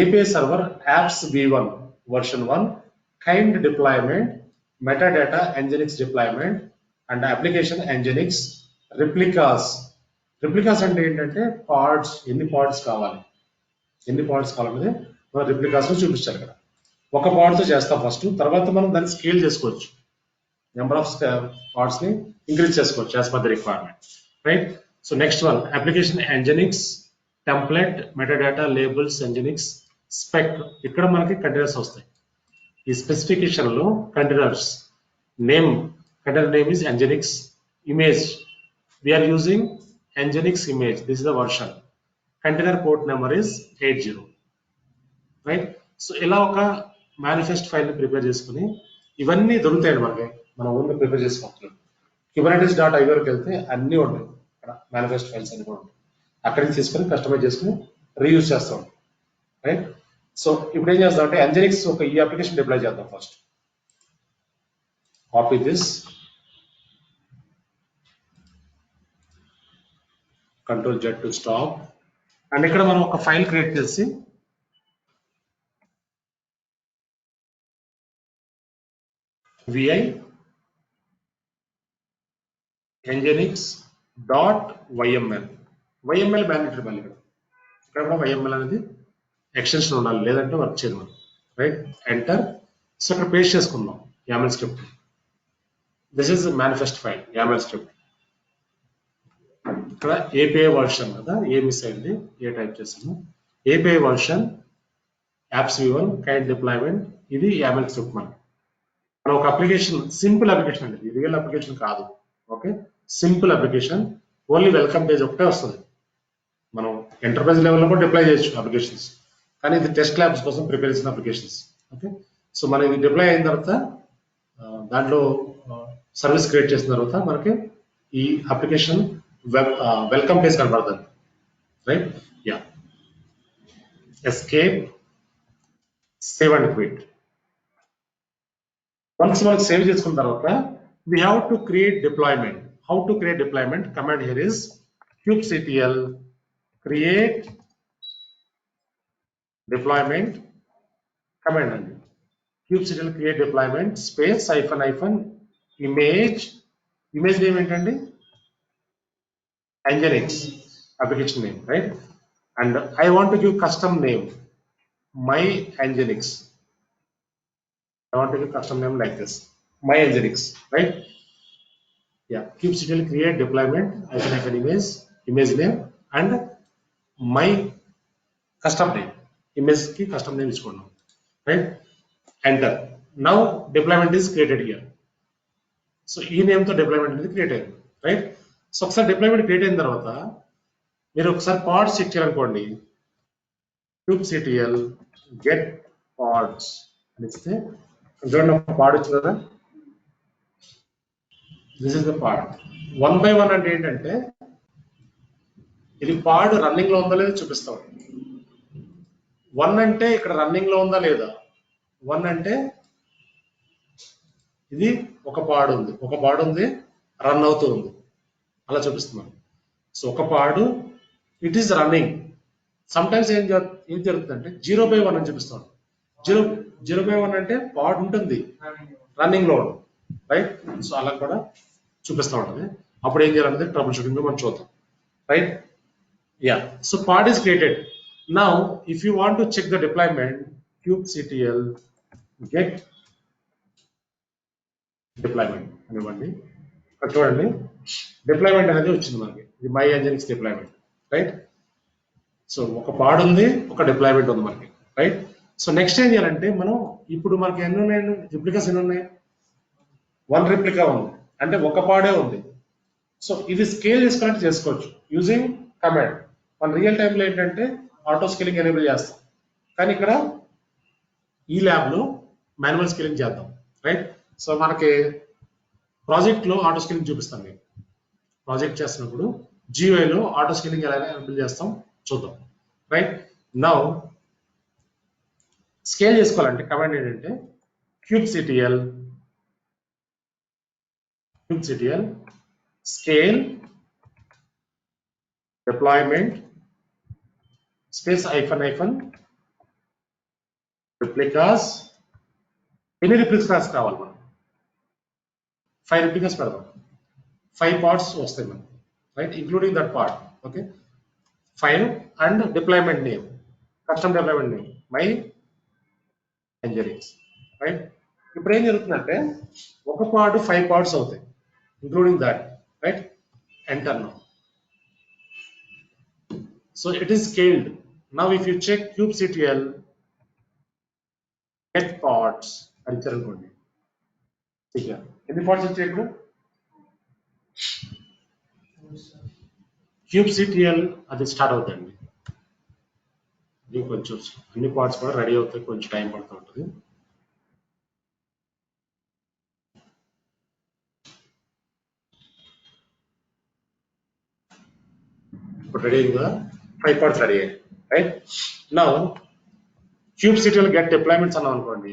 B: API server apps v1 version 1 kind deployment metadata Nginx deployment and application Nginx replicas. Replicas అంటే ఏంటంటే parts, ఎన్ని parts కావాలనేది మనం replicas లో చూపించాలి. ఇక్కడ ఒక పార్ట్ తో చేస్తాం ఫస్ట్, తర్వాత మనం దాన్ని స్కేల్ చేసుకోవచ్చు, నెంబర్ ఆఫ్ పార్ట్స్ ని ఇంక్రీజ్ చేసుకోవచ్చు as per the requirement, right. So next one application Nginx template metadata labels Nginx spec. ఇక్కడ మనకి కంటైనర్స్ వస్తాయి. ఈ స్పెసిఫికేషన్ లో containers name, container name is Nginx image. We are using Nginx image. This is the version. Container port number is 80, right. So ఇలా ఒక manifest file ని prepare చేసుకుని ఇవన్నీ దొరుకుతాయండి మనకి, మనం ఓన్గా ప్రిపేర్ చేసుకోవచ్చు. kubernetes.ioకి వెళ్తే అన్నీ ఉంటాయి, అక్కడ మేనిఫెస్ట్ ఫైల్స్ అన్ని కూడా ఉంటాయి. అక్కడికి తీసుకొని కస్టమైజ్ చేసుకుని రీయూజ్ చేస్తాం, రైట్. సో ఇప్పుడు ఏం చేస్తాం అంటే Nginx ఒక ఈ అప్లికేషన్ డిప్లాయ్ చేద్దాం. First copy this, Ctrl Z to stop. And ఇక్కడ మనం ఒక ఫైల్ క్రియేట్ చేసి vi nginx.yml. YML మ్యాండేటరీ మళ్ళీ ఇక్కడ కూడా YML అనేది ఎక్స్టెన్షన్ ఉండాలి, లేదంటే వర్క్ చేయదు మనం, రైట్. ఎంటర్. సో ఇక్కడ పేస్ట్ చేసుకుందాం YAML script. This is manifest file YAML script. ఇక్కడ API వర్షన్ కదా, ఏ మిస్ అయింది, ఏ టైప్ చేసాము. API version apps v1 kind deployment, ఇది YAML స్క్రిప్ట్. మనం ఒక అప్లికేషన్, సింపుల్ అప్లికేషన్ అండి, ఇది రియల్ అప్లికేషన్ కాదు, okay. Simple application, only welcome page ఒకటే వస్తుంది. మనం ఎంటర్ప్రైజ్ లెవెల్లో కూడా డిప్లాయ్ చేయొచ్చు అప్లికేషన్స్, కానీ ఇది టెస్ట్ ల్యాబ్స్ కోసం ప్రిపేర్ చేసిన అప్లికేషన్స్, ఓకే. సో మనం ఇది డిప్లాయ్ అయిన తర్వాత దాంట్లో సర్వీస్ క్రియేట్ చేసిన తర్వాత మనకి ఈ అప్లికేషన్ వెల్కమ్ పేజ్ కనబడుతుంది, right. Yeah, escape, save and quit. Once మనకు సేవ్ చేసుకున్న తర్వాత we have to create deployment. How to create deployment? Command here is kubectl create deployment command and kubectl create deployment space hyphen image name ఏంటండి, Nginx application name, right. And I want to give custom name my Nginx. I want to give custom name like this, my Nginx, right. Yeah, kubectl create deployment hyphen image name and my custom name, image ki custom name ichukunnam, right. Enter. Now deployment is created here. So ee name to deployment is created, right. So ఒకసారి deployment create అయిన తర్వాత మీరు ఒకసారి pods check చేయాలనుకోండి, kubectl get pods అని ఇస్తే చూడండి pod వచ్చింది కదా. This is the pod. 1 by 1 అంటే ఏంటంటే ఇది పాడ్ రన్నింగ్ లో ఉందా లేదా చూపిస్తాం. 1 అంటే ఇక్కడ రన్నింగ్ లో ఉందా లేదా, 1 అంటే ఇది ఒక పాడు ఉంది రన్ అవుతూ ఉంది అలా చూపిస్తున్నాను. సో ఒక పాడు it is running. Some times ఏం జరుగుతుందంటే 0/1 అని చూపిస్తాను. 0/1 అంటే పాడ్ ఉంటుంది రన్నింగ్ లో రైట్. సో అలా కూడా చూపిస్తూ ఉంటుంది. అప్పుడు ఏం చేయాలనేది ట్రబుల్ షూటింగ్ లో మనం చూద్దాం right. Yeah, so pod is created. Now if you want to check the deployment, kubectl get deployment అనివ్వండి. ఇక్కడ చూడండి డిప్లాయ్మెంట్ అనేది వచ్చింది మనకి. ఇది my Nginx deployment right. So ఒక పాడ్ ఉంది, ఒక డిప్లాయ్మెంట్ ఉంది మనకి రైట్. సో నెక్స్ట్ ఏం చేయాలంటే మనం ఇప్పుడు మనకి ఎన్ని ఉన్నాయి, రిప్లికాస్ ఎన్ని ఉన్నాయి, 1 రిప్లికా ఉంది అంటే ఒక పాడే ఉంది. సో ఇది స్కేల్ చేసుకోవాలంటే చేసుకోవచ్చు యూజింగ్ కమాండ్. మన రియల్ టైంలో ఏంటంటే ఆటో స్కేలింగ్ ఎనేబుల్ చేస్తాం, కానీ ఇక్కడ ఈ ల్యాబ్ లో మాన్యువల్ స్కేలింగ్ చేద్దాం రైట్. సో మనకి ప్రాజెక్ట్ లో ఆటో స్కేలింగ్ చూపిస్తాను. నేను ప్రాజెక్ట్ చేస్తున్నప్పుడు GUI లో ఆటో స్కేలింగ్ ఎలా ఎనేబుల్ చేస్తాం చూద్దాం రైట్. నౌ స్కేల్ చేసుకోవాలంటే కమాండ్ ఏంటంటే kubectl scale deployment space -, replicas. ఎన్ని రిప్లికాస్ కావాలి మనం? 5 రిప్లికాస్ పెడదాం. 5 పార్ట్స్ వస్తాయి మనకి right, including that part. Okay, 5 and deployment name, custom deployment name my Nginx right. ఇప్పుడు ఏం జరుగుతుందంటే ఒక పార్ట్ 5 పార్ట్స్ అవుతాయి including that right. Enter now. So it is scaled. Now if you check kubectl get parts అని అనుకోండి. ఎన్ని parts వచ్చాయి ఇక్కడ? kubectl అది స్టార్ట్ అవుతుంది. ఇది కొంచెం అన్ని పార్ట్స్ కూడా రెడీ అవుతాయి, కొంచెం టైం పడుతూ ఉంటుంది. ఇప్పుడు రెడీ అయిందా? 5 పార్ట్స్ రెడీ అయ్యాయి right. Now kubectl get deployments అన్నాం అనుకోండి,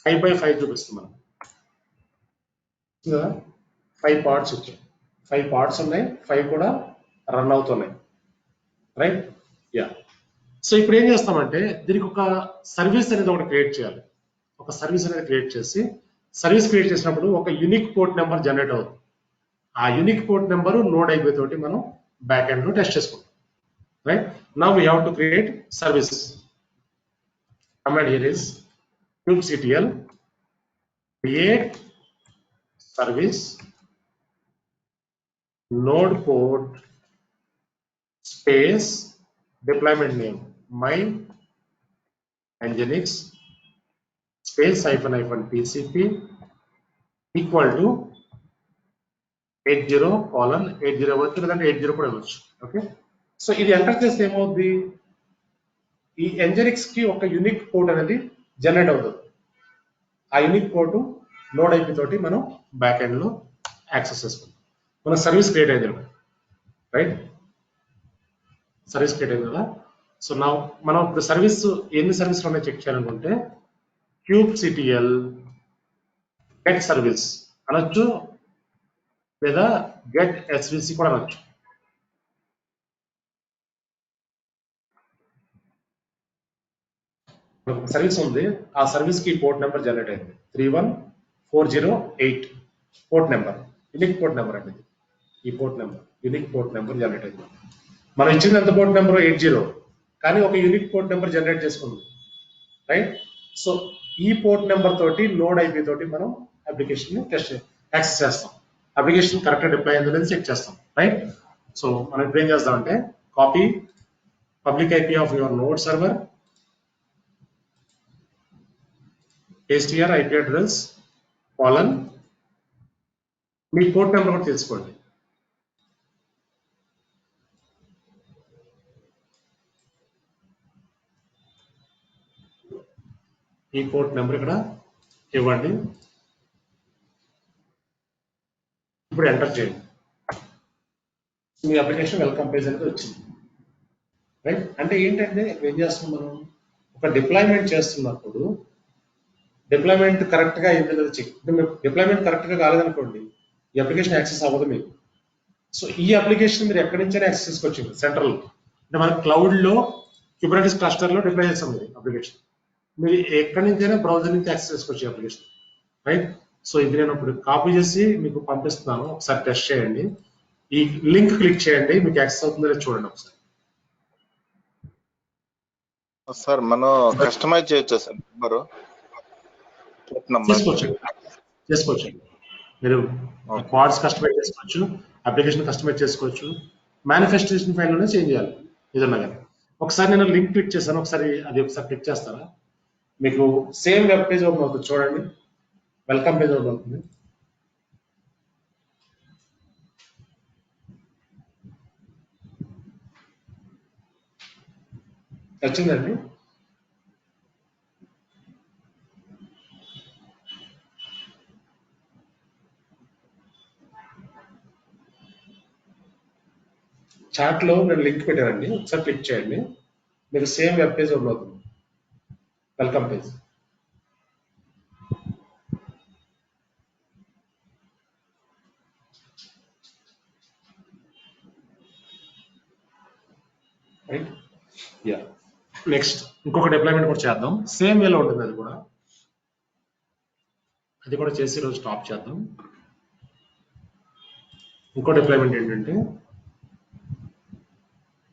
B: 5/5 చూపిస్తుంది మనం. 5 పార్ట్స్ వచ్చాయి, 5 పార్ట్స్ ఉన్నాయి, 5 కూడా రన్ అవుతున్నాయి రైట్. యా, సో ఇప్పుడు ఏం చేస్తామంటే దీనికి ఒక సర్వీస్ అనేది ఒకటి క్రియేట్ చేయాలి. ఒక సర్వీస్ అనేది క్రియేట్ చేసి, సర్వీస్ క్రియేట్ చేసినప్పుడు ఒక యూనిక్ పోర్ట్ నెంబర్ జనరేట్ అవుతుంది. ఆ unique port number node IP తోటి మనం బ్యాక్ ఎండ్ లో టెస్ట్ చేసుకుంటాం right. Now we have to create service. Command here is kubectl create service node port space deployment name my Nginx space -, equal to 80:80 అవ్వచ్చు, లేదంటే 80 కూడా ఇవ్వచ్చు. Okay, so ఇది enter చేస్తే ఏమవుద్ది, ఈ Nginx కి ఒక యూనిక్ పోర్ట్ అనేది జనరేట్ అవుతుంది. ఆ యూనిక్ పోర్ట్ నోడ్ ఐపీ తోటి మనం బ్యాక్ ఎండ్ లో యాక్సెస్ చేసుకుంటాం. మన సర్వీస్ క్రియేట్ అయింది రైట్. సర్వీస్ క్రియేట్ అయింది కదా. సో నా మనం ఇప్పుడు సర్వీస్ ఎన్ని సర్వీస్లు ఉన్నాయి చెక్ చేయాలనుకుంటే kubectl get సర్వీస్ అనొచ్చు, లేదా get svc కూడా అనొచ్చు. సర్వీస్ ఉంది, ఆ సర్వీస్ కి పోర్ట్ నెంబర్ జనరేట్ అయింది 31408 port number, unique port number అండి. ఈ port number unique port number generate అయింది. మనం ఇచ్చింది ఎంత పోర్ట్ నెంబర్ 80, కానీ ఒక యూనిక్ పోర్ట్ నెంబర్ జనరేట్ చేసుకుంది రైట్. సో ఈ పోర్ట్ నెంబర్ తోటి నోడ్ ఐపీ తోటి మనం అప్లికేషన్ ని టెస్ట్ యాక్సెస్ చేస్తాం. అప్లికేషన్ కరెక్ట్ గా డిప్లాయ్ అయిందో చెక్ చేస్తాం రైట్. సో మనం ఇప్పుడు ఏం చేస్తామంటే copy public IP of your node server, str IP address colon me port number కూడా తెలుసుకోండి. ఈ పోర్ట్ నెంబర్ ఇక్కడ ఇవ్వండి. ఇప్పుడు ఎంటర్ చేయండి. మీ అప్లికేషన్ వెల్కమ్ పేజ్ అనేది వచ్చింది రైట్. అంటే ఏంటంటే ఏం చేస్తున్నాం, మనం ఒక డిప్లాయ్మెంట్ చేస్తున్నప్పుడు డిప్లాయ్మెంట్ కరెక్ట్గా అయింది లేదా చెక్. డిప్లాయ్మెంట్ కరెక్ట్గా కాలేదనుకోండి ఈ అప్లికేషన్ యాక్సెస్ అవ్వదు మీకు. సో ఈ అప్లికేషన్ మీరు ఎక్కడి నుంచైనా యాక్సెస్ చేసుకోవచ్చు సెంట్రల్. అంటే మన క్లౌడ్లో కుబర్నెటిస్ క్లస్టర్లో డిప్లాయ్ చేస్తాం ఇది అప్లికేషన్. మీరు ఎక్కడి నుంచైనా బ్రౌజర్ నుంచి యాక్సెస్ చేసుకోవచ్చు ఈ అప్లికేషన్, రైట్. సో ఇది నేను ఇప్పుడు కాపీ చేసి మీకు పంపిస్తున్నాను, ఒకసారి టెస్ట్ చేయండి. ఈ లింక్ క్లిక్ చేయండి, మీకు యాక్సెస్ అవుతుందో లేదో చూడండి ఒకసారి.
C: సార్ మనం కస్టమైజ్ చేయొచ్చా సార్
B: చేసుకోవచ్చు. మీరు క్వాడ్స్ కస్టమైజ్ చేసుకోవచ్చు, అప్లికేషన్ కస్టమైజ్ చేసుకోవచ్చు, మేనిఫెస్టేషన్ ఫైల్లోనే చేంజ్ చేయాలి ఏదన్నా కానీ. ఒకసారి నేను లింక్ క్లిక్ చేశాను, ఒకసారి క్లిక్ చేస్తారా, మీకు సేమ్ వెబ్ పేజ్ ఓపెన్ అవుతుంది చూడండి. వెల్కమ్ పేజ్ ఓపెన్ అవుతుంది. వచ్చిందండి. చాట్ లో నేను లింక్ పెట్టానండి, ఒకసారి క్లిక్ చేయండి, మీకు సేమ్ వెబ్ పేజ్ ఓపెన్ అవుతుంది, welcome page. Right. Yeah, next ఇంకొక డిప్లాయ్మెంట్ కూడా చేద్దాం, సేమ్ వేలో ఉంటుంది అది కూడా చేసి ఈరోజు స్టాప్ చేద్దాం. ఇంకో డిప్లాయ్మెంట్ ఏంటంటే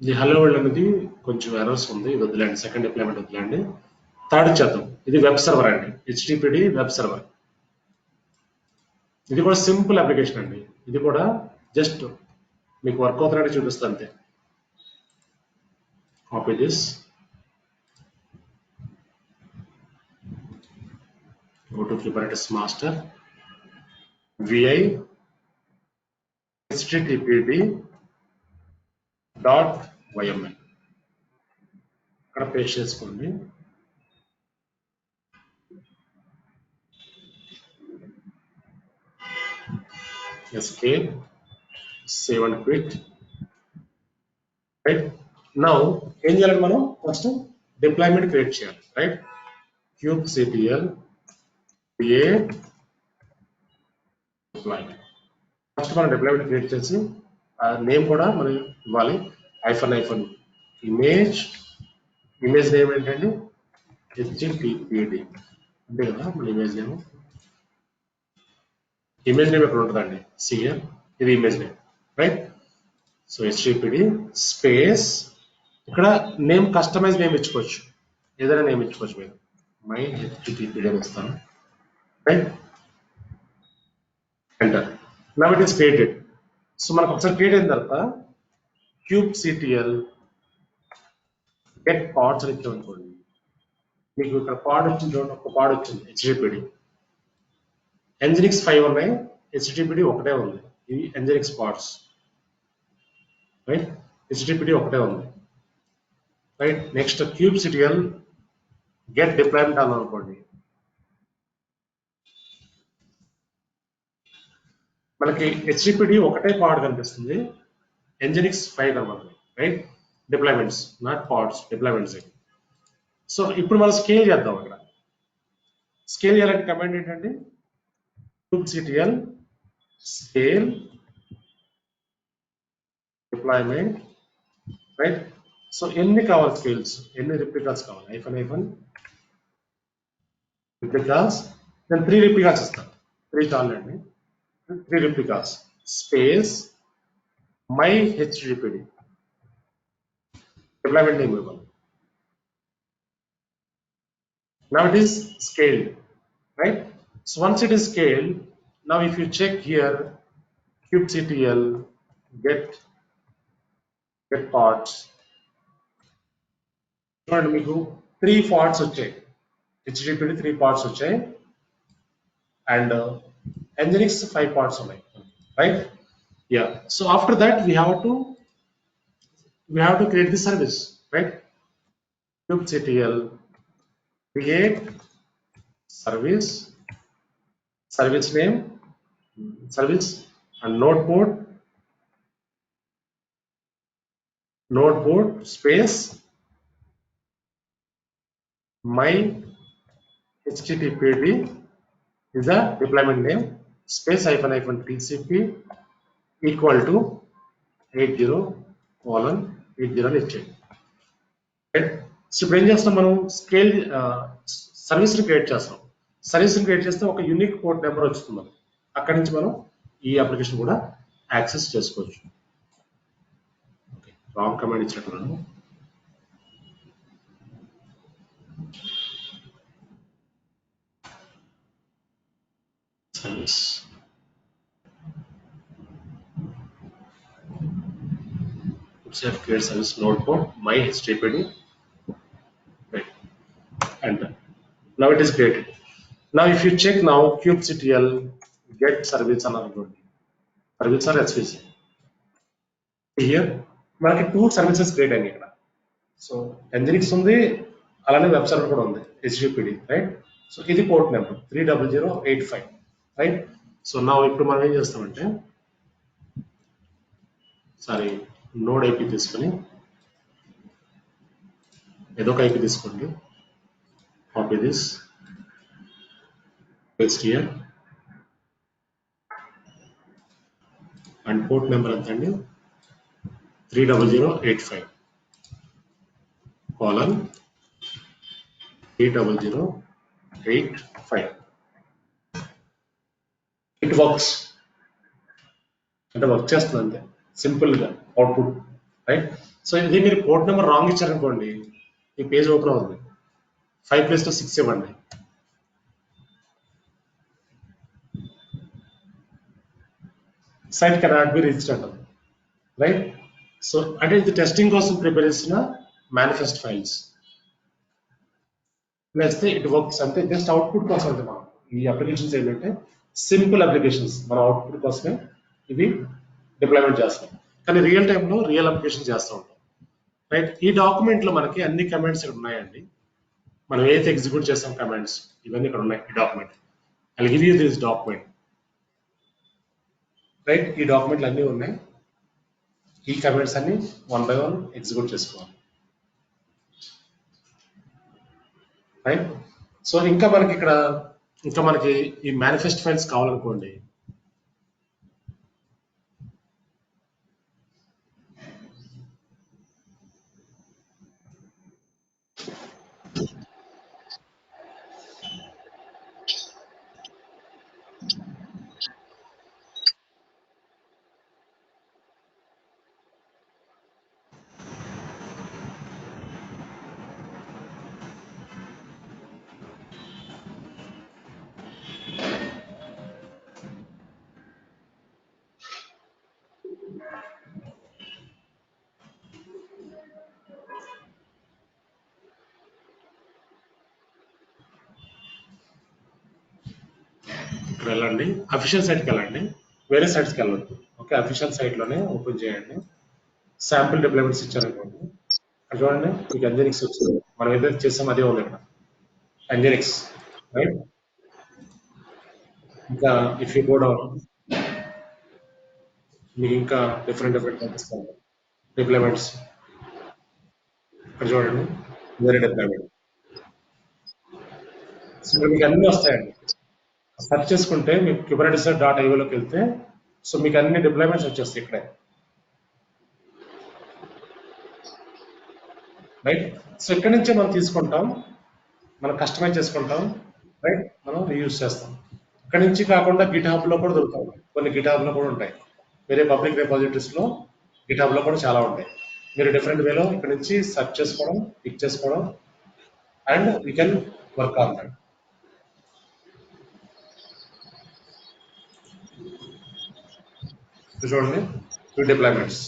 B: ఇది హలో వరల్డ్ అనేది కొంచెం ఎర్రర్స్ ఉంది, ఇది వదిలేండి, సెకండ్ డిప్లాయ్మెంట్ వదిలేండి. థర్డ్ చేద్దాం, ఇది వెబ్ సర్వర్ అండి, హెచ్టిటిపిడి వెబ్ సర్వర్. ఇది కూడా సింపుల్ అప్లికేషన్ అండి, ఇది కూడా జస్ట్ మీకు వర్క్ అవుతున్నట్టు చూపిస్తుంది అంతే. Copy this, go to Kubernetes master, vi httpd.yml ఇక్కడ పేస్ట్ చేసుకోండి. escape, save and quit. Right. Now ఏం చేయాలంటే మనం ఫస్ట్ డిప్లాయ్మెంట్ క్రియేట్ చేయాలి, right. kubectl create deployment. First మనం డిప్లాయ్మెంట్ క్రియేట్ చేసి నేమ్ కూడా మనం ఇవ్వాలి, ఐఫన్ ఇమేజ్ నేమ్ ఏంటండి, httpd అంతే కదా మన ఇమేజ్ నేమ్. ఇమేజ్ నేమ్ ఎక్కడ ఉంటుందండి, సిఎల్, ఇది image name, right. So httpd space, ఇక్కడ నేమ్ కస్టమైజ్ నేమ్ ఇచ్చుకోవచ్చు, ఏదైనా నేమ్ ఇచ్చుకోవచ్చు మీరు, మై httpd అని ఇస్తాను, right. Enter. Now it is created. So మనకు ఒకసారి క్రియేట్ అయిన తర్వాత kubectl గెట్ పాడ్స్ అని ఇచ్చాం అనుకోండి, మీకు ఇక్కడ పాడ్ వచ్చింది చూడండి, ఒక పాడ్ వచ్చింది httpd. nginx 5 ఉన్నాయి, httpd ఒకటే ఉంది, ఇవి nginx పాడ్స్, రైట్. httpd ఒకటే ఉంది, right. Next kubectl get deployment అన్నాం అనుకోండి, మనకి httpd ఒకటే పాడ్ కనిపిస్తుంది, nginx 5 కనబడుతుంది, right. Deployments not pods, deployments. So ఇప్పుడు మనం స్కేల్ చేద్దాం. ఇక్కడ స్కేల్ చేయాలంటే కమాండ్ ఏంటంటే kubectl scale deployment, right. So ఎన్ని కావాలి స్కేల్స్, ఎన్ని రిప్లికాస్ కావాలి, ఐఫన్ రిప్లికాస్, నేను 3 రిప్లికాస్ ఇస్తాను, 3 చాలండి, 3 replicas space my httpd deployment name ఇవ్వాలి. Now it is scaled, right. So once it is scaled, now if you check here kubectl get pods, చూడండి మీకు 3 pods వచ్చాయి, httpd 3 pods వచ్చాయి, and nginx 5 pods ఉన్నాయి, right. Yeah, so after that we have to create the service, right. kubectl create service name, service, and node port space my httpd is the deployment name space -- TCP equal to 80:80 అని ఇచ్చేది. Right. So ఇప్పుడు ఏం చేస్తాం మనం scale service create చేస్తాం. Service create చేస్తే ఒక unique port number వస్తుంది మనకి. అక్కడి నుంచి మనం ఈ అప్లికేషన్ కూడా యాక్సెస్ చేసుకోవచ్చు. ఓకే, రాంగ్ కమాండ్ ఇచ్చినట్టున్నాను. Service create service node port my httpd, right, enter. Now it is created. Now if you check now kubectl get service another service or svc, here మనకి 2 services create అయ్యాయి ఇక్కడ. So Nginx ఉంది, అలానే web server కూడా ఉంది httpd, right. So ఇది port number 30085, right. So నా ఇప్పుడు మనం ఏం చేస్తామంటే సారీ నోడ్ ఐపీ తీసుకొని ఏదో ఒక ఐపీ తీసుకోండి, copy this, paste here, and port number ఎంత అండి 30085 colon 30085. ఇట్ వర్క్స్ అంటే వర్క్ చేస్తుంది అంతే, సింపుల్ గా అవుట్పుట్, రైట్. సో ఇది మీరు పోర్ట్ నెంబర్ రాంగ్ ఇచ్చారనుకోండి ఈ పేజ్ ఓపెన్ అవుతుంది. 5 ప్లేస్ లో 6 ఇవ్వండి. సైట్ కెనాట్ బి రీచ్డ్ అంటారు, రైట్. సో అంటే ఇది టెస్టింగ్ కోసం ప్రిపేర్ చేసిన మేనిఫెస్ట్ ఫైల్స్ వేస్తే ఇట్ వర్క్స్ అంటే జస్ట్ అవుట్పుట్ కోసం అంటే మనం ఈ అప్లికేషన్స్ ఏంటంటే సింపుల్ అప్లికేషన్స్, మన అవుట్పుట్ కోసమే ఇవి డిప్లాయ్మెంట్ చేస్తాం. కానీ రియల్ టైంలో రియల్ అప్లికేషన్ చేస్తూ ఉంటాం, రైట్. ఈ డాక్యుమెంట్ లో మనకి అన్ని కమాండ్స్ ఇక్కడ ఉన్నాయండి. మనం ఏదైతే ఎగ్జిక్యూట్ చేస్తాం కమాండ్స్ ఇవన్నీ ఇక్కడ ఉన్నాయి ఈ document. I will give you this document, right. ఈ డాక్యుమెంట్లు అన్నీ ఉన్నాయి. ఈ కమాండ్స్ అన్ని 1 by 1 ఎగ్జిక్యూట్ చేసుకోవాలి, రైట్. సో ఇంకా మనకి ఈ మేనిఫెస్ట్ ఫైల్స్ కావాలనుకోండి, ఇక్కడ వెళ్ళండి, అఫీషియల్ సైట్కి వెళ్ళండి, వేరే సైట్స్కి వెళ్ళొద్దు. ఓకే, అఫీషియల్ సైట్లోనే ఓపెన్ చేయండి. శాంపిల్ డిప్లాయ్మెంట్స్ ఇచ్చారనుకోండి, అక్కడ చూడండి మీకు Nginx వచ్చింది. మనం ఏదైతే చేసాం అదే ఉంది ఇక్కడ Nginx, రైట్. ఇంకా ఇఫ్ యూ గో డౌన్ మీకు ఇంకా డిఫరెంట్ కనిపిస్తాయి డిప్లాయ్మెంట్స్. ఇక్కడ చూడండి వేరే డిప్లాయ్మెంట్. సో మీకు అన్నీ వస్తాయండి. సెర్చ్ చేసుకుంటే మీకు kubernetes.ioలోకి వెళ్తే సో మీకు అన్ని డిప్లాయ్మెంట్స్ వచ్చేస్తాయి ఇక్కడే, రైట్. సో ఇక్కడ నుంచే మనం తీసుకుంటాం, మనం కస్టమైజ్ చేసుకుంటాం, రైట్. మనం రీయూజ్ చేస్తాం. ఇక్కడ నుంచి కాకుండా గిట్హబ్ లో కూడా దొరుకుతాయి, కొన్ని గిట్హబ్ లో కూడా ఉంటాయి, వేరే పబ్లిక్ రిపాజిటరీస్ లో గిట్హబ్ లో కూడా చాలా ఉంటాయి. మీరు డిఫరెంట్ వేలో ఇక్కడ నుంచి సెర్చ్ చేసుకోవడం, పిక్ చేసుకోవడం, and we can work on that. చూడండి 2 డిప్లాయ్మెంట్స్.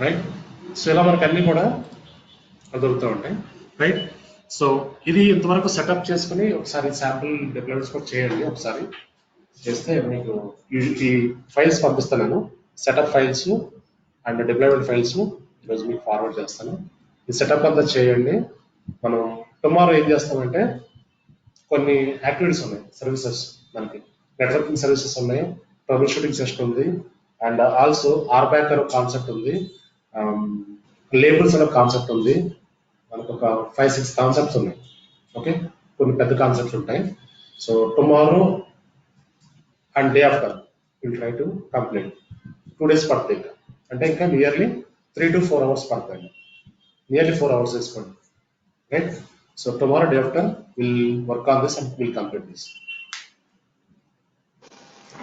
B: రైట్. సో ఇలా మనకు అన్ని కూడా దొరుకుతూ ఉంటాయి, రైట్. సో ఇది ఇంతవరకు సెటప్ చేసుకుని ఒకసారి శాంపుల్ డిప్లాయ్మెంట్స్ కూడా చేయండి. ఒకసారి చేస్తే మీకు ఈ ఫైల్స్ పంపిస్తాను నేను. Setup files and deployment files ఈరోజు మీకు ఫార్వర్డ్ చేస్తాను. ఈ సెటప్ అంతా చేయండి. మనం టుమారో ఏం చేస్తామంటే కొన్ని యాక్టివిటీస్ ఉన్నాయి, సర్వీసెస్, మనకి నెట్వర్కింగ్ సర్వీసెస్ ఉన్నాయి, ట్రబుల్ షూటింగ్ సెషన్ ఉంది, అండ్ ఆల్సో ఆర్బ్యాక్ అనే కాన్సెప్ట్ ఉంది, లేబుల్స్ అనే కాన్సెప్ట్ ఉంది. మనకు ఒక 5-6 కాన్సెప్ట్స్ ఉన్నాయి. ఓకే, కొన్ని పెద్ద కాన్సెప్ట్స్ ఉంటాయి. So tomorrow and day after will try to complete. 2 days పడుతుంది ఇంకా, అంటే ఇంకా నియర్లీ 3 to 4 hours పడుతుంది. నియర్లీ 4 hours తీసుకోండి, right? So tomorrow day after will work on this and will complete this.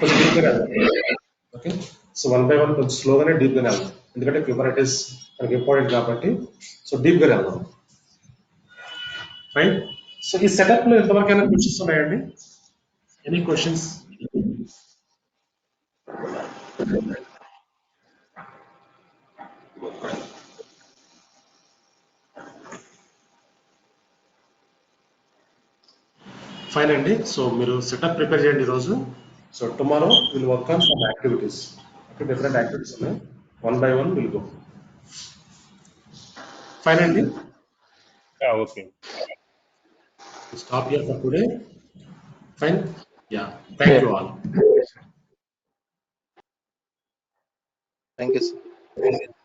B: కొంచెం డీప్గా ఓకే. సో 1 by 1 కొంచెం స్లోగానే డీప్గానే వెళ్దాం, ఎందుకంటే క్యూబర్నెటిస్ మనకి ఇంపార్టెంట్ కాబట్టి. సో డీప్గానే వెళ్దాం, రైట్? సో ఈ సెటప్ లో ఎంతవరకు అయినా క్వశ్చన్స్ ఉన్నాయండి? Any questions? ఫైన్ అండి. సో మీరు సెటప్ ప్రిపేర్ చేయండి ఈరోజు. So tomorrow will work on some activities. Okay, different activities ఉన్నాయి, 1 by 1 విల్ గో. ఫైన్ అండి.
E: Okay.
B: Stop here for today. Fine. Yeah. Thank you all.
C: Thank you sir.